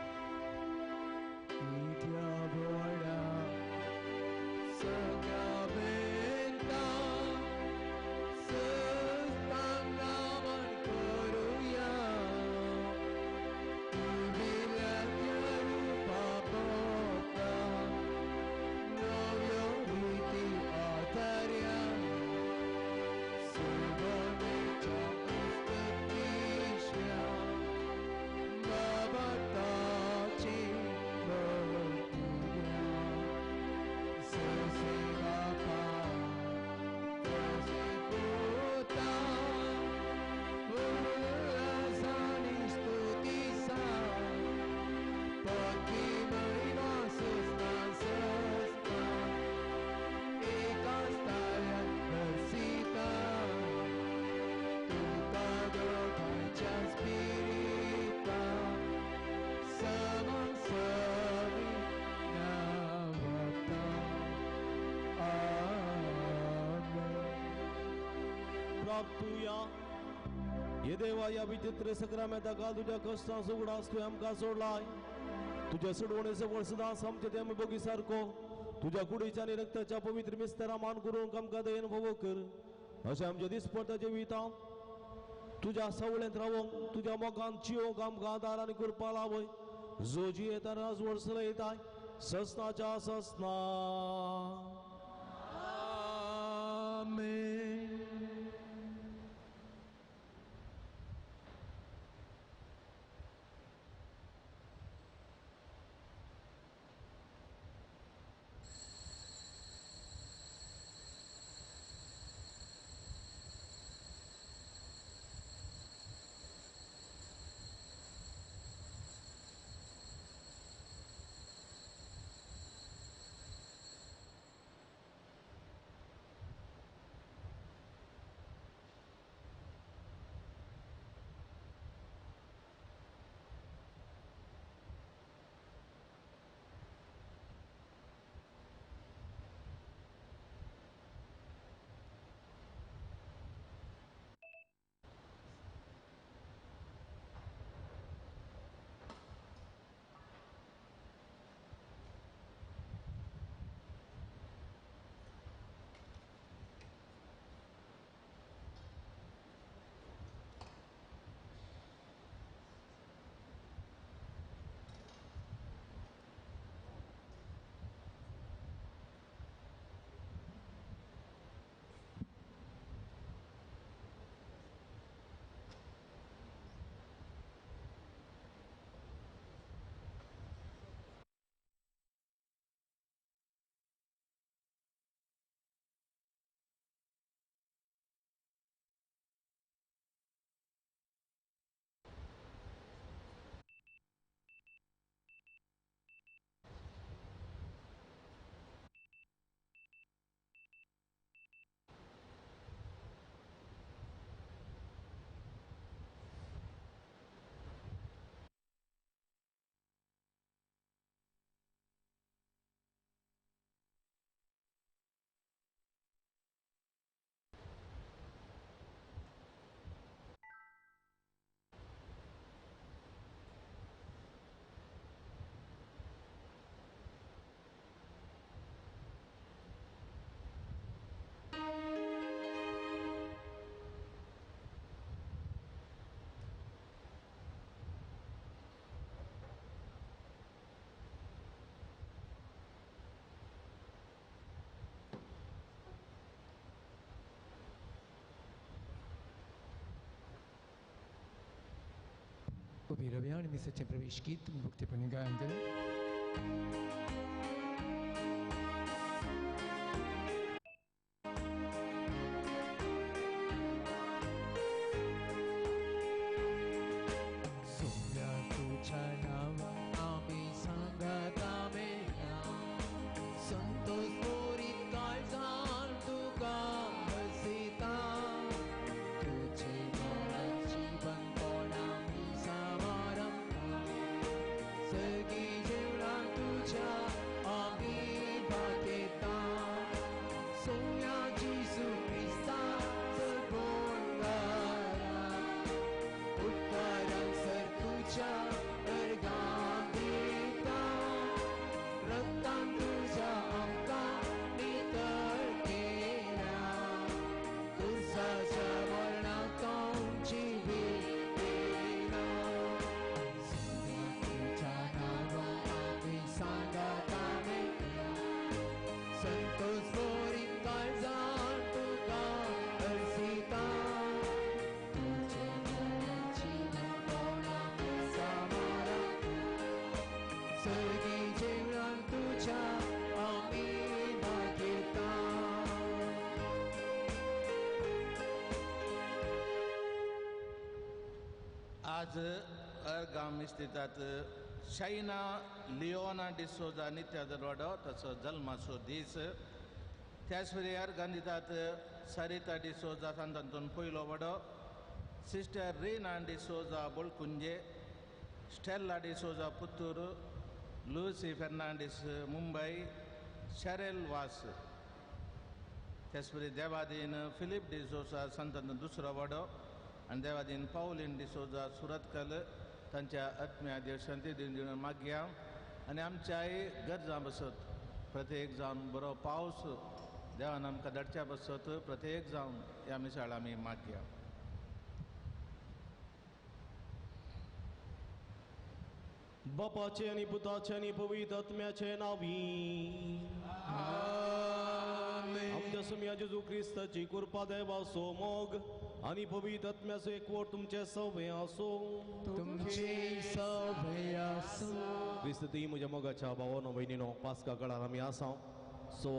ये देवा या विचित्र सक्रामेंताका तुझ्या कष्टां सुगडास तुवें आमकां सोडलाय. तुझ्या सोडवणेचो व्हड सदांच आमचे ते बगी सारको तुझ्या कुडीच्या आनी रक्ताच्या पवित्र मिस्तेरा मान करून आमकां दयेन फोव कर. अशें आमचे दिसपडटा जिवितां तुझ्या सावळेंत रावंक, तुझ्या मोगान जियोंक आमकां आदार आनी कृपा लावय. जो जी येता राज वर्सला येताय ससनाच्या ससना. आमेन. उभी राहूया आणि मिसाचे प्रवेश गीत मुक्तपणे गायन करू. सोम्या तुझ्या नावा आम्ही सांगत आमेया, संतोष मोरीत काळजान तुका हसिता, तुझे मोल जीवन कोण आम्ही समारंभा, सगळी जीवना तुझ्या आम्ही भागेता, सोम्या जिसू ख्रिस्ता सगोन गाया, उत्तरां सर तुझ्या अर्गां दिता, रक्तान तुझ्या आमकां नितळ केल्या, तुझ्या मरणाक जिवीत दिला, सोम्या तुझ्या नांवां आमी सांगत आमेया, संतोष मोरीत काळजान तुका हसिता, तुझे मोल जीवन कोण आमी समारंभा, सगळी जीवनान तुझ्या आमी भागेता. आज अर्गाम स्थितात शायना लिओना डिसोजा नित्यादर वाडो ताचो जल्माचो दीस. त्याच वेळी अर्गां दितात सरिता डिसोजा तांतून पयलो वाडो, सिस्टर रिना डिसोजा बोळकुंजे, स्टेला डिसोजा पुत्तूर, लुसी फेर्नांडीस मुंबई, शेरेल वास. त्याच वेळी देवादीन फिलिप डिसोजा संतांतून दुसरो वाडो आनी देवादीन पावलीन डिसोजा सुरतकल तांच्या आत्म्या देव शांती दिवन मागया. आनी आमच्याय गरजां बसत प्रत्येक जावन बरो पावस देवान आमकां धाडच्या बसत प्रत्येक जावन ह्या मिसाळ आमी मागया. बापाचे आणि पुताचे आणि पवित्र आत्म्याचे नावी आमच्या सुम्या जेजू ख्रिस्ताची कृपा देवाचो मोग आणि पवित्र आत्म्याचो एकवट तुमचे सवय असो. तुमची सवय असो. क्रिस्त ती म्हज्या मोगाच्या भावानो भयणीनो, पास्का काळार आमी आसा.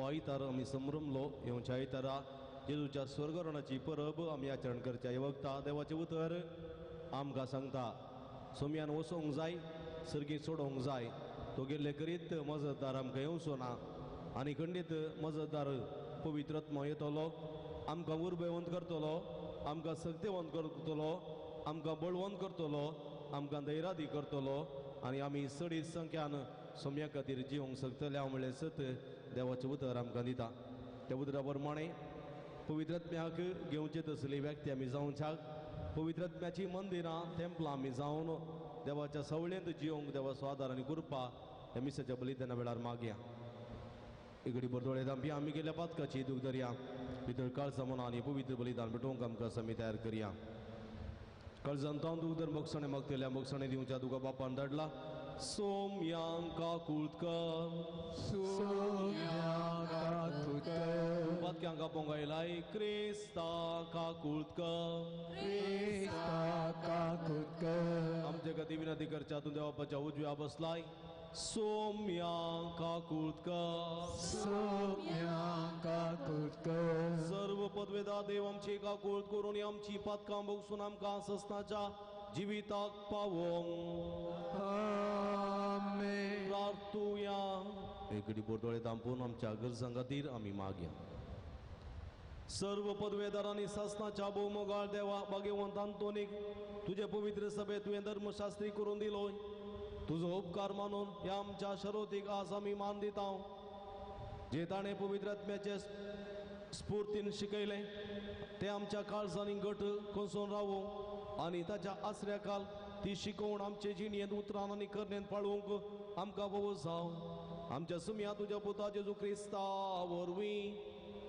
आयतार आमी संभ्रमलो. येवच्या आयतारा जेजूच्या स्वर्गरणाची परब आमी आचरण करच्या वक्ता देवाचे उतर आमकां सांगता, सोम्यान वसोंक जाय, सर्गीक सोडोंक जाय. तो गेल्ले करीत मजतदार आमकां येवचो ना. आनी खंडीत मजतदार पवित्र आत्मा येतलो, आमकां उर्बेवंत करतलो, आमकां सक्तीवंत करतलो, आमकां बळवंत करतलो, आमकां धैर्यादी करतलो, आनी आमी चडीत संख्यान सोम्या खातीर जिवंक शकतले हांव म्हणलें सत देवाचें उतर आमकां दिता. त्या उतरा प्रमाणे पवित्र आत्म्याक घेवचे तसली व्यक्ती आमी जावच्याक, पवित्र आत्म्याची मंदिरां टेंपलां आमी जावन देवाच्या सवळेंत जिवंक देवाचो आदार आनी कृपा ह्या मिसाच्या बलिदाना वेळार मागया. इगडी बरदोळे दांपी आमी गेल्या पातकाची दूख धरया. भितर काळजा मना आनी पवित्र बलिदान भेटोवंक आमकां आमी तयार करया. काळजान तावन दूख धर मोगसाणे मागतल्या मोगसाणे दिवच्या तुका बापान धाडला. सोम्यांका कुळतकर पातक्यांका पोंगायलाय क्रिस्ताका कुळतकर आमचे खातीर विनंती करच्या तूं देवापाच्या उजव्या बसलाय. सोम्यांका कुळतकर सर्व पदवेदार देव आमची एका कुळत करून आमची पातकां बोगसून आमकां सस्ताच्या जिविताक पावोंक प्रार्थुया. एकडी बोरदोळे दांपून आमच्या गरजां खातीर आमी मागया. सर्व पदवेदारांनी सासनाच्या भोवमोगाळ देवा भाग्यवंत आंतोनीक तुझे पवित्र सभे तुवें धर्मशास्त्री करून दिलोय. तुजो उपकार मानून ह्या आमच्या शरोतीक आज आमी मान दिता. जे ताणें पवित्र आत्म्याचे स्फूर्तीन शिकयलें ते आमच्या काळजांनी घट खोसून रावूं आनी ताच्या आसऱ्या काल ती शिकोवन आमचे जिणेंत उतरान आनी करनेंत पाळूंक आमकां वोवो जावं. आमच्या सुम्या तुज्या पुता जेजू क्रिस्ता वरवीं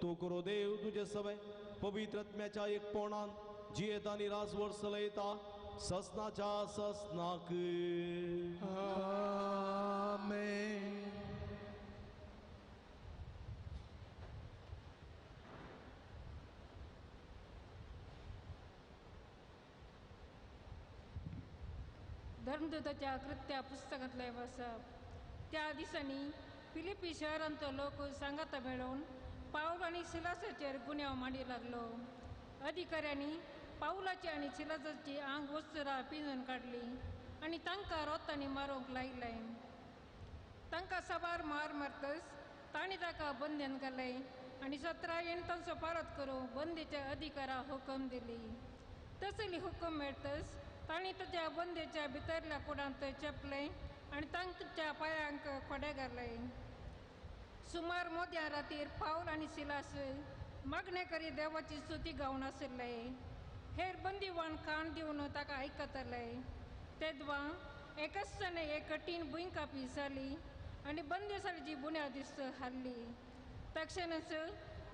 तूं करो देव तुजे सवय पवित्र आत्म्याच्या एकपणान जियेत आनी रासवड चलयता ससनाच्या ससनाक. आमेन. धर्मदूताच्या कृत्या पुस्तकातले वाचप. त्या दिसांनी फिलिपी शहरांतलो लोक सांगाता मेळून पाऊल आणि सिलासाचेर गुन्यांव मांडी लागलो. अधिकाऱ्यांनी पाऊलाची आणि सिलासाची आंग वस्त्रां पिंजून काडली आणि तांकां रोतांनी मारूंक लायले. तांकां साबार मार मारतच तांणी ताका बंदेन घाले आणि 17 येणतांचो परत करूंक बंदेच्या अधिकाराक हुकम दिली. तसली हुकम मेळटच तांणी ताच्या बंदेच्या भितरल्या कुडांत चेपले आणि तांच्या पांयांक खोडे घाले. सुमार मोद्या रातीर पाऊल आणि सिलास मागणे करी देवाची स्तुती गावन आशिल्ले. हेर बंदीवान कान दिवन ताका आयकताले. तेदवा एकाचताने एक कठीण भुंयकापी जाली आणि बंदीशाळेची बुन्यादिस्त हाल्ली. तक्षणच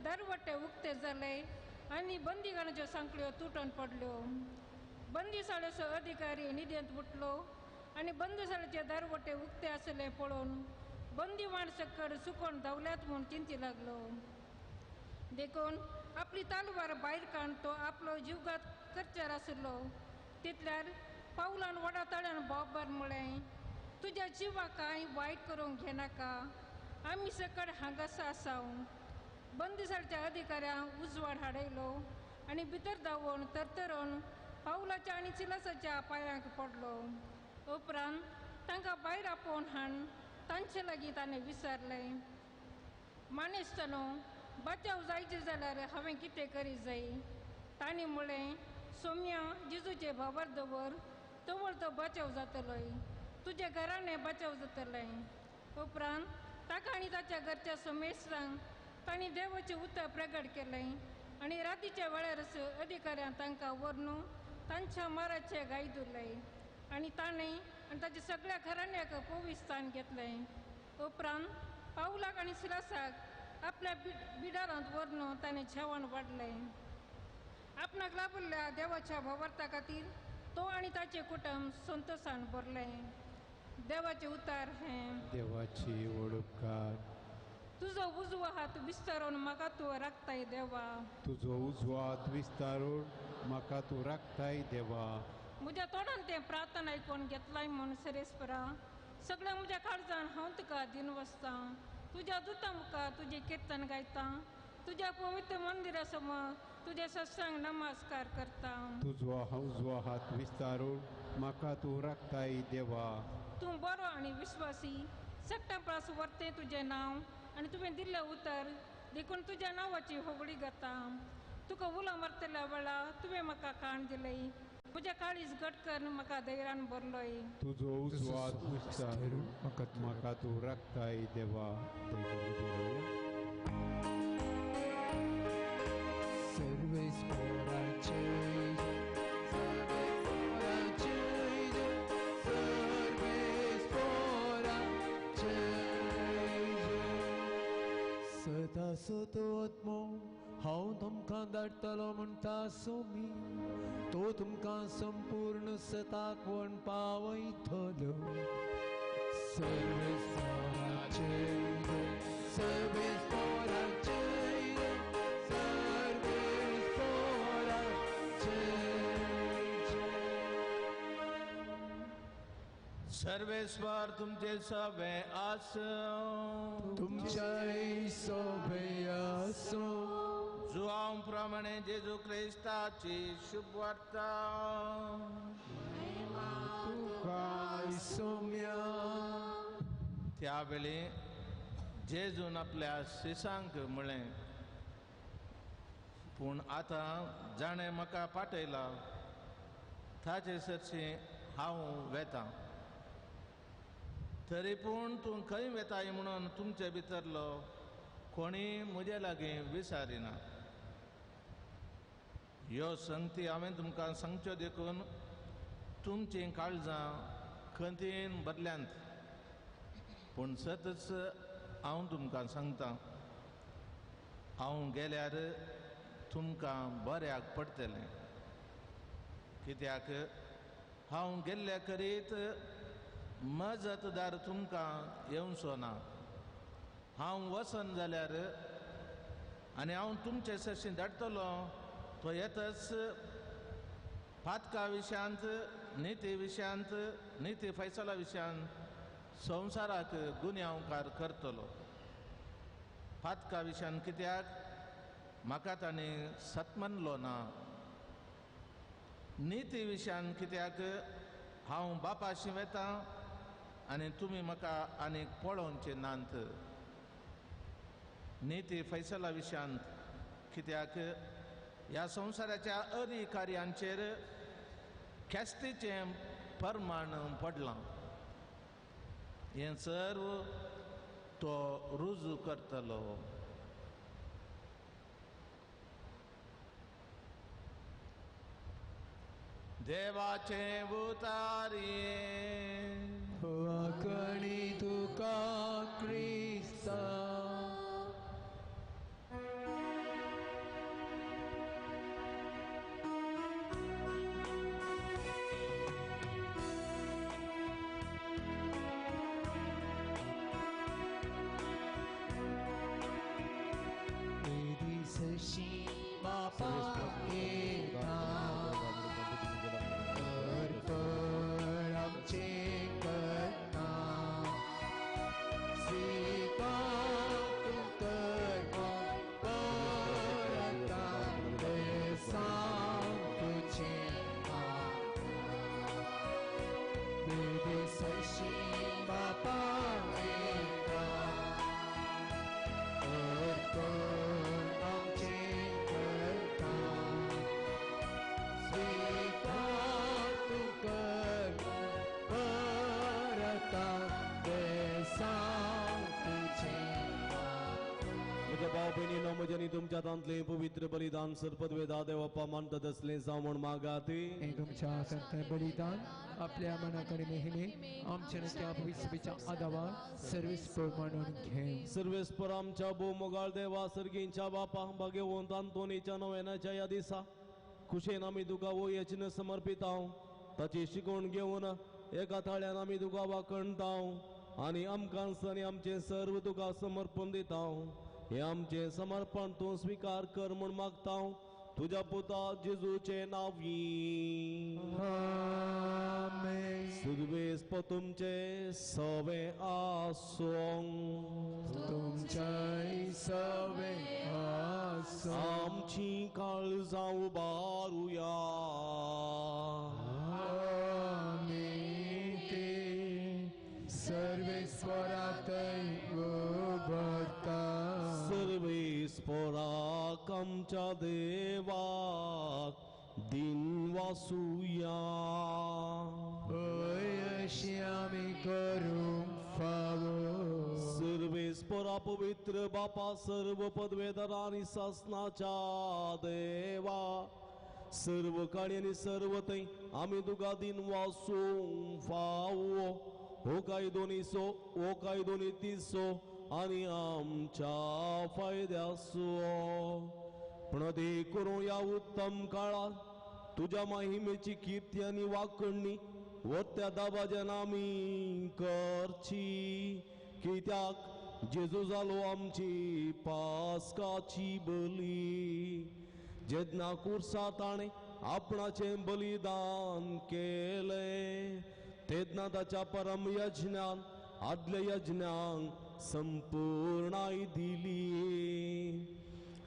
दरवटे उक्ते जाले आणि बंदीगाणाच्यो सांखळ्यो तुटून पडल्यो. बंदीशाळेचो अधिकारी निदेंत उठलो आणि बंदीशाळेचे दरवटे उक्ते आशिल्ले पळोवन बंदीवाण सकड सुकोवन धांवल्यात म्हूण चिंती लागलो. देखून आपली तालवार भायर काडून तो आपलो जीवघात करच्यार आशिल्लो. तितल्यार पावलान वडा तळ्यान बोब्बर म्हळें, तुज्या जिवाक कांय वायट करूंक घेनाका, आमी सकड हांगास आसाव. बंदीशाळेच्या अधिकाऱ्यांक उजवाड हाडयलो आणि भितर धांवून तरतरोवन पावलाच्या आणि सिलासाच्या पांयांक पडलो. उपरांत तांकां भायर आपोवन हाडून तांचे लागीं ताणें विचारलें, मानेस्तानो, बचाव जायचे जाल्यार हांवें कितें करी जाय? तांणी म्हळें, सौम्या, जेजूचे भावार दवर, तवळ तो बचाव जातलोय. तुजे घराणें बचाव जातलें. उपरांत ताका आनी ताच्या घरच्या समेस्तांक तांणी देवाचें उतर प्रगट केलें आणि रातीच्या वेळारच अधिकाऱ्यान तांकां व्हरून तांच्या माराचे गाय धुले आणि ताणें आनी ताच्या सगळ्या घराण्याक पवित्र स्थान घेतलें. उपरांत पावलाक आनी सिलासाक आपल्या बिडारांत व्हरून ताणें जेवण वाडलें. आपणाक लाभिल्ल्या देवाच्या भावार्था खातीर तो आनी ताचें कुटुंब संतोशान भरलें. देवाचें उतार हें. देवाची वळखकार. तुजो उजवो हात विस्तारून म्हाका तूं राखताय देवा. तुजो उजवो हात विस्तारून म्हाका तूं राखताय देवा. म्हज्या तोंडान तें प्रार्थना आयकून घेतलाय म्हूण सरेस्परा सगळ्या म्हज्या काळजान हांव तुका दिन वसता. तुज्या दुतां मुखार तुजें किर्तन गायता. तुज्या पवित्र मंदिरा समोर तुजे सत्संग नमस्कार करता. तुजो उजवो हात विस्तारून म्हाका तूं राखताय देवा. तूं बरो आनी विश्वासी, सट्टापळास वर्तें तुजें नांव आनी तुवें दिल्लें उतर देखून तुज्या नांवाची होगडी घाता. तुका उलो मारतल्या वेळार तुवें म्हाका काण दिलें. म्हज्या काळीज घट कर, म्हाका धैर्यान भरलोय. तुजो उजवो हात विस्तारून म्हाका तूं राखताय देवा. सदा सतो आत्मो हांव तुमकां धाडटलो म्हणटा सोमी, तो तुमकां संपूर्ण सताकवण पावयतलो. सर्वेस्वराचे सर्वेस्वराचे सर्वेस्वर तुमचे सवे आसो. तुमच्या सवे आसो. जुआं प्रमाणे जेजू ख्रिस्ताची शुभ वार्ता. सौम्या. त्यावेळी जेजून आपल्या शिसांक म्हळें, पूण आतां जाणें म्हाका पाठयला ताचे सरशी हांव वेतां. तरी पूण तूं खंय वेताय म्हणून तुमचे भितरलो कोणी म्हजे लागीं विचारिना. ह्यो संगती हांवें तुमकां सांगच्यो देखून तुमचीं काळजां खंतीन बदल्यांत. पूण सतच हांव तुमकां सांगतां, हांव गेल्यार तुमकां बऱ्याक पडटलें. कित्याक हांव गेल्ले करीत मजतदार तुमकां येवचो ना. हांव वसन जाल्यार आनी हांव तुमचे सरशी धाडटलो तो येतच पातका विशयांत नीती विशयांत नीती फैसला विशयान संवसाराक गुन्यांवकार करतलो. पातका विशयान कित्याक म्हाका ताणी सतमनलो ना. नीती विशयान कित्याक हांव बापाशी वेता आनी तुमी म्हाका आनीक पळोवचे नात. नीती फैसला विशयान कित्याक ह्या संवसाराच्या अधिकाऱ्यांचेर ख्यास्तीचें परमाण पडलां. हें सर्व तो रुजू करतलो. देवाचे उतारिये वाकणी तुका क्रिस्ता. म्हज्यानी तुमच्या तांतले पवित्र बलिदान सरपदवेदा देवप्पा मानतात असले जावण मागाते. तुमच्या संत बलिदान आपल्या मनाकडे नेहमी आमच्या त्या भविष्याच्या आदावार सर्वेस्पर मानून घे. सर्वेस्पर आमच्या भोवमोगाळ देवा सर्गींच्या बापा भाग्यवंत आंतोनीच्या नव्यानाच्या या दिसा खुशेन आमी तुका वो यजन समर्पित हांव. ताची शिकवण घेवन एका थाळ्यान आमी तुका वाकणताव आनी आमकां आनी आमचे सर्व तुका समर्पण दिताव. हे आमचे समर्पण तूं स्वीकार कर म्हूण मागतां तुझ्या पुता जेजूचे नांवी. आमेन. सर्वेस्प तुमचे सवे आसों. तुमचे सवे आसों. आमची काळजां उबारुया. आमी ते सर्वेस्वरात उबरता. सर्वेस्पराक आमच्या देवाक दिन वासुया. अशी आमी करूंक फावो. सर्वेस्परा पवित्र बापा सर्व पदवेदार आनी शासनाच्या देवा सर्व काळी आनी सर्व थंय आमी तुका दिन वासूंक फावो. हो काय दोनीसो हो काय दोनी तिसो आनी आमच्या फायद्याचो. पण ते करूं या उत्तम काळात तुझ्या महिमेची कीर्ती आनी वाकणणी वत्या दाबाज्यान आमी करची. कित्याक जेजू जालो आमची पास्काची बली. जेन्ना कुर्सा ताणें आपणाचे बलिदान केले तेन्ना ताच्या परम यज्ञान आदले यज्ञांक संपूर्णाय दिली.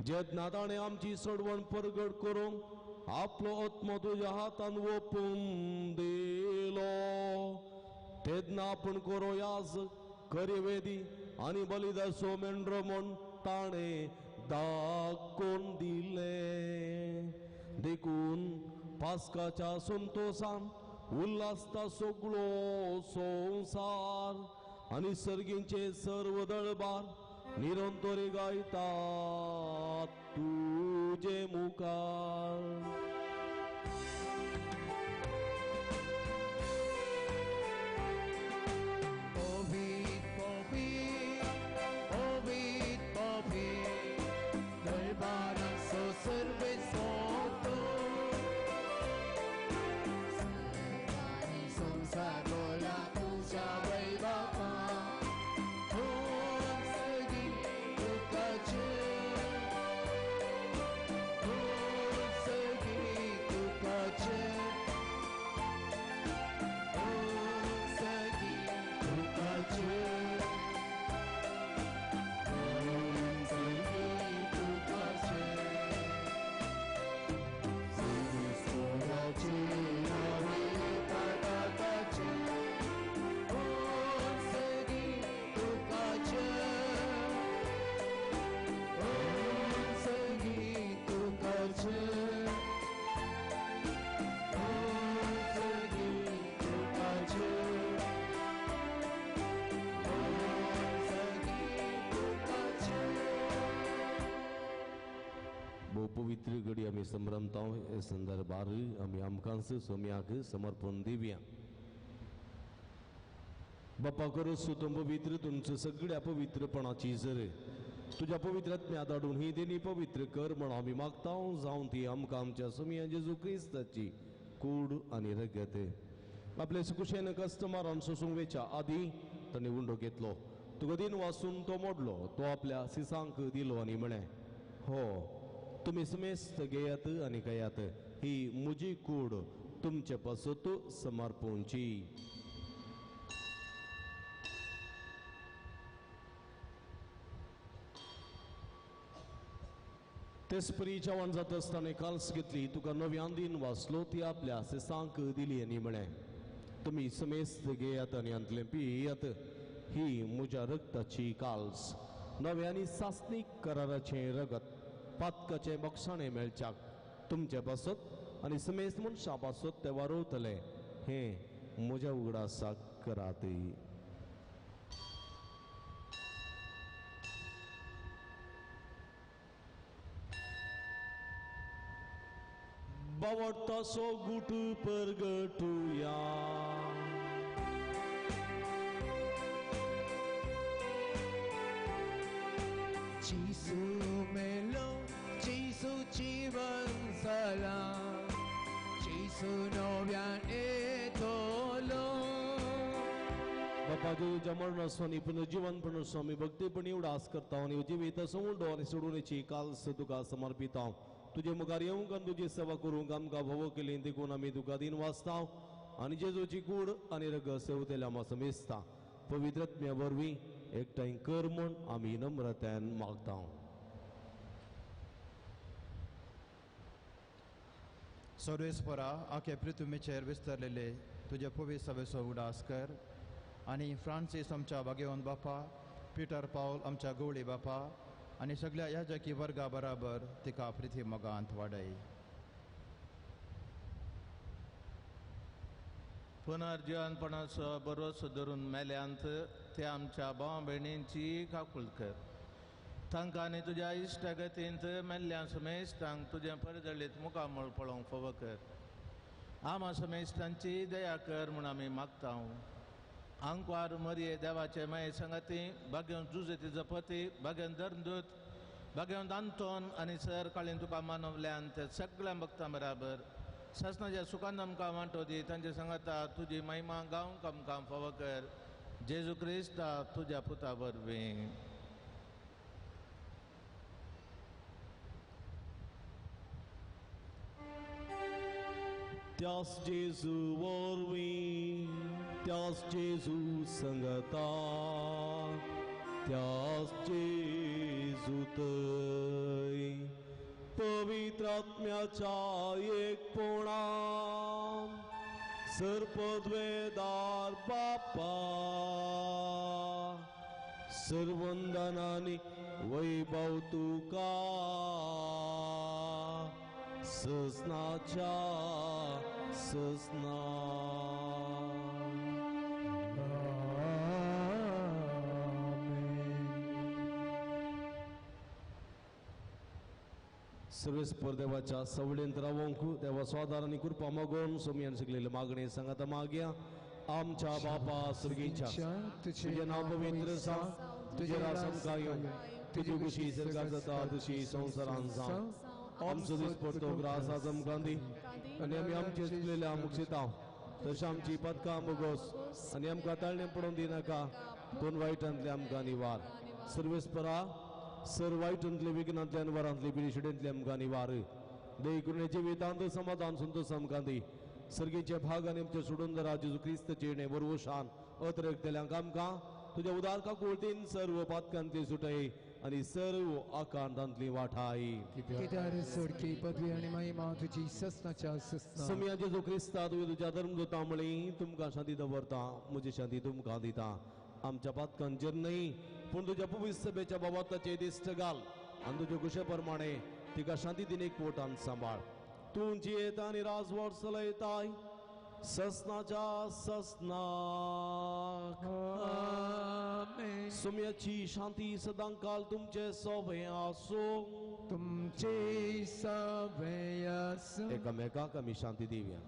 जेन्ना ताणें आमची सोडवण परगट करूंक आपलो आत्मो तुज्या हातान ओपून दिलो तेन्ना आपण करो याज करिवेदी आनी बलिदासो मेंढरो म्हूण ताणें दाखोवन दिले. देखून पास्काच्या संतोषान उल्हासता सगळो संसार आनी सर्गींचे सर्व दळबार निरंतरी गायतात तुझे मुखार. बहु पवित्र घडी आमी संभ्रमता हे संदर्भार आमी आमकांच सोम्याक समर्पण दिवया. बापा खरंच तूं पवित्र, तुमचं सगळ्या पवित्रपणाची जर तुझ्या पवित्रात्म्या धाडून ही देणी पवित्र कर म्हणून आमी मागता. जावन ती आमकां आमच्या सोम्या जेजू क्रिस्ताची कूड आनी रगत आपले सुकुशेन कस्टमरान सोसूंक वेच्या आदी ताणें उंडो घेतलो. तुका दिन वाचून तो मोडलो, तो आपल्या सिसांक दिलो आनी म्हळें, हो तुमी समेस्त घेयात आनी खायात, ही म्हजी कूड तुमचे पासत समर्पूंची. तेच परी जेवण जाता आसतना काल्स घेतली, तुका नव्यान दिन वाचलो, ती आपल्या सिसांक दिली आनी म्हळें, तुमी समेस्त घेयात आनी अंतलें पियेयात, ही म्हज्या रगताची काल्स, नव्यानी सासणीक कराराचें रगत, पातकाचें बक्षाणें मेळच्याक तुमचे पासत आनी समेस्त मनशां पासत ते वारोवतले, हें म्हज्या उगडासाक करात. बावडतासो गुट परगटुया. जीसू मेलो, जीसू जीवन जाला, जीसू नव्यान येतलो. बापा देवच्या मरणास्वानी पुनर्जीवन स्वामी भक्तीपणी उडास करता आनी जिवीत सोडून आनी सोडूनची काल्स तुका समर्पिता. तुझे मुखार येवंक आनी तुजी सेवा करूंक आमकां भोव केली, देखून आमी तुका दिन वाचता आनी जेजूची कूड आनी रगत सेवतेल्या आमकां समेजता. पवित्रत्म्या वरवीं एकठांय कर म्हूण आमी नम्रतायेन मागता. सर्वेस्परा आखे पृथ्वीचेर विस्तरलेले तुजे पवित्र सवेचो उडास कर आनी फ्रांसीस आमच्या भाग्यवान बापा, पिटर पावल आमच्या गवळी बापा आनी सगळ्या याजकी वर्गा बराबर तिका प्रिथी मोगांत वाडय. पुनर्जीवनपणाचो भरोसो धरून मेल्यांत ते आमच्या भाव भयणींची काकूळ कर. तांकां आनी तुज्या इश्टगतींत मेल्ल्या समेस्तांक तुजें परजळीत मुखामळ पळोवंक फोव कर. आमा समेस्तांची दया कर म्हूण आमी मागता. आंकवार मरये देवाचे माये संगती, भाग्यवन जुजती जपती, भाग्यवन धर्मदूत, भाग्यवन आंतोन आनी सर काळीन तुका मानवल्यान ते सगळ्या भक्तां बराबर ससनाच्या सुखान आमकां वांटो दी. तांचे सांगता तुजी महिमा गावंक आमकां फाव कर. जेजू क्रिस्ता तुज्या पुता वरवीं. त्यास जेजू वरवीं, त्यास जेजू संगता, त्यास जेजू थंय पवित्र आत्म्याच्या एकपणान सर्पद्वेदार बापा सर्वंदनानी वैभव तुका ससनाच्या ससना. सर्वेस्पर देवाच्या सवडेंत रावंक देवा स्वादार आनी कृपा मागून सोमयान शिकलेले मागणे सांगात मागया. आमच्या बापा सुर्गीच्या तुझे नाव पवित्र सा, तुझे राज आमकां येवं, तुजी कुशी सरकार जाता तशी संवसारान जावं. आमचो दीस पडतो ग्रास आज आमकां दी आनी आमी आमचे चुकलेले आमकां शिता तशें आमची पदकां बोगोस आनी आमकां ताळणें पडोवन दिनाका, पूण वायटांतले आमकां निवार. सर्वेस्परा सर वायटांतले विघ्नांतल्यान वरांतले पिडिशेंतले आमकां निवार. दयेकरुणे जिवितांत समाधान संतोश आमकां दी. सर्गीचे भाग आनी आमचे सोडून जेजू क्रिस्त येणे वरवशान अतरेकतेल्यांक आमकां तुज्या उदार काकुळटीन सर्व पातकांतली सुटय आनी सर्व आकांतांतली वाठाय. कित्यार सोडकी पदवी आनी महिमा तुजी ससनाच्या ससना. सोम्या जेजू क्रिस्ता तुवें तुज्या धर्मदूतां मळी तुमकां शांती दवरता, म्हजी शांती तुमकां दिता. आमच्या पातकांचेर न्हय पूण तुज्या पवित्र सभेच्या बाबताचे दिश्ट घाल आनी तुजे कुशे प्रमाणे तिका शांती दिन एकवटान सांबाळ. तूं जियेता आनी राजवट चलयताय ससनाच्या ससना. आमेन. सोम्याची शांती सदांकाल तुमचे सोबे आसो. तुमचे सभे आसो. एकामेकांक आमी शांती दिवया.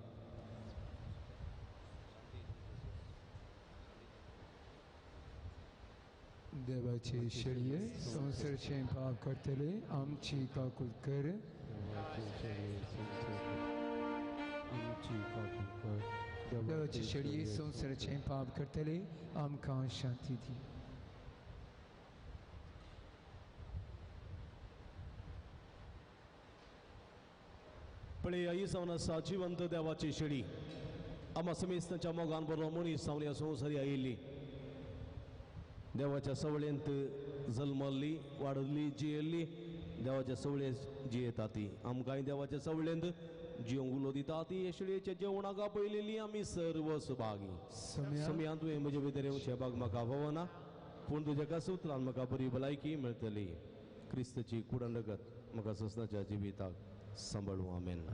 देवाचे शेळये संसारचे पाप करतले आमची काकूळ कर. देवाचे शेळये संसारचे पाप करतले आमकां शांती दी. पळय आई सावन आसा जिवंत देवाची शेळी आम्हा समेस्तांच्या मोगान बरो मनीस सावन ह्या संवसारी आयिल्ली. देवाच्या सवळेंत जल्मल्ली वाडली जियेल्ली. देवाच्या सवळेंत जियेता ती आमकांय देवाच्या सवळेंत जिवंक उलो दिता ती. शेळयेच्या जेवणाक आपयलेली आमी सर्व सुभागी. सम्या तुवें म्हजे भितर येवचे भाग म्हाका भवना पूण तुज्या कासूत्रान म्हाका बरी भलायकी मेळटली. क्रिस्ताची कुडण रगत म्हाका ससनाच्या जिविताक सांबाळूं. आमेन.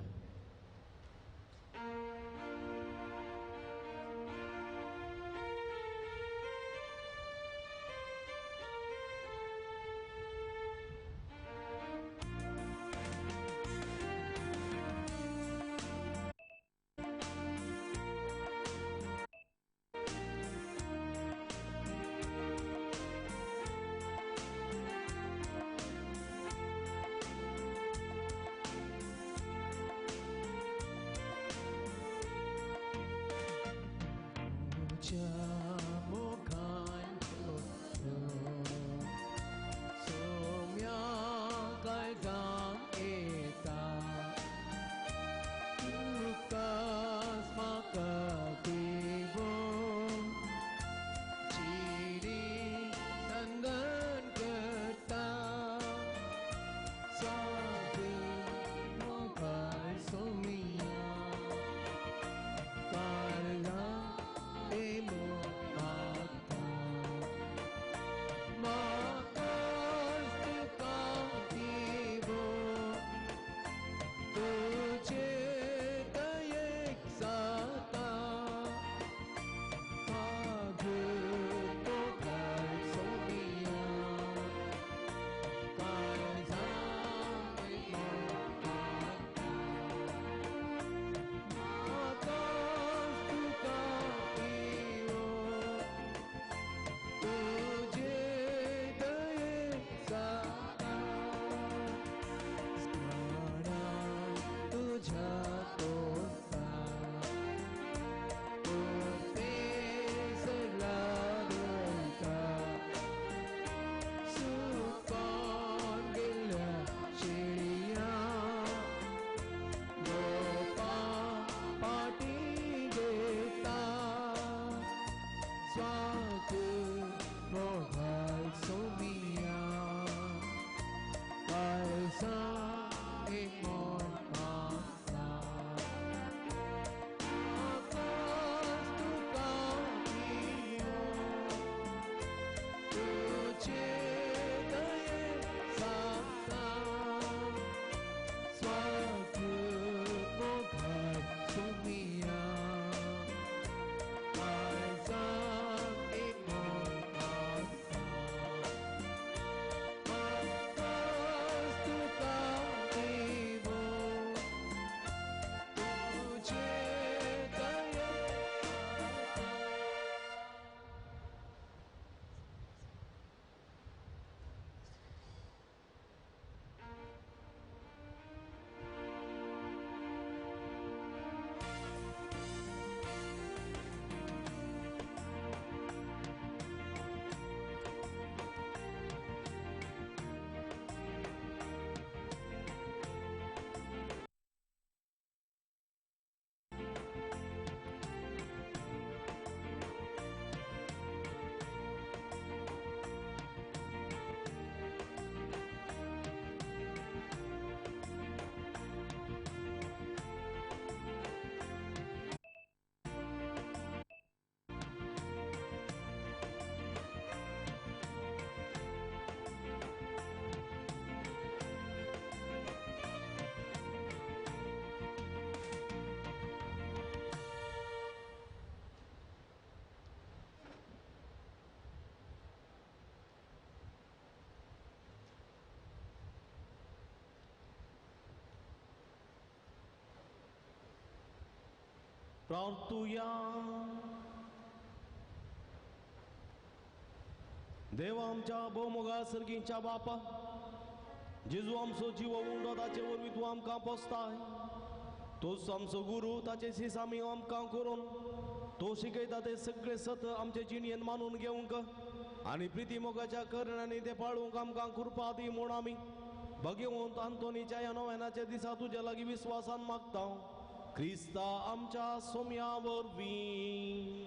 प्रार्थुया. देवा आमच्या भोवमोगा सर्गीच्या बापा, जेजू आमचो जीव उंडो ताचे वरवीं तूं आमकां पोसताय. तोच आमचो गुरू, ताचे शीस आमी आमकां करून तो शिकयता ते सगळे सत आमचे जिणेन मानून घेवंक आनी प्रिती मोगाच्या करणांनी ते पाळूंक आमकां कृपा दी म्हूण आमी भगवंत आंतोनीच्या ह्या नोवेनाच्या दिसा तुज्या लागीं विस्वासान मागता. क्रिस्ता आमच्या सोम्या वरवीं.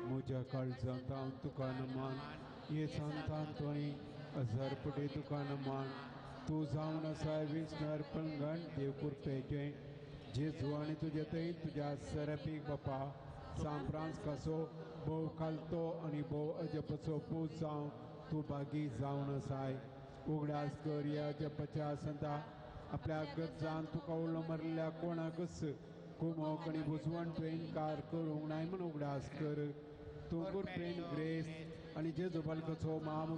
म्हज्या काळजांत हांव तुका नमान, ये सांतांतोनी हजारपटी तुका नमान. तूं जावन आसाय विस्तार पंगण देव कुरपेचें. जेजू आनी तुजे थंय तुज्या सरापीक बापा सांप्रांस कसो भोव खालतो आनी भोव अजपचो पूज जावं तूं बागी जावन आसाय. उगडास कर या जपाच्या संता आपल्या गरजान तुका उलो मारल्या कोणाकच कुमोक आनी बुजवण तुवें कार करूंक नाय म्हूण उगडास कर. तूं कुरपेन ग्रेस आनी जेजू बालकाचो माम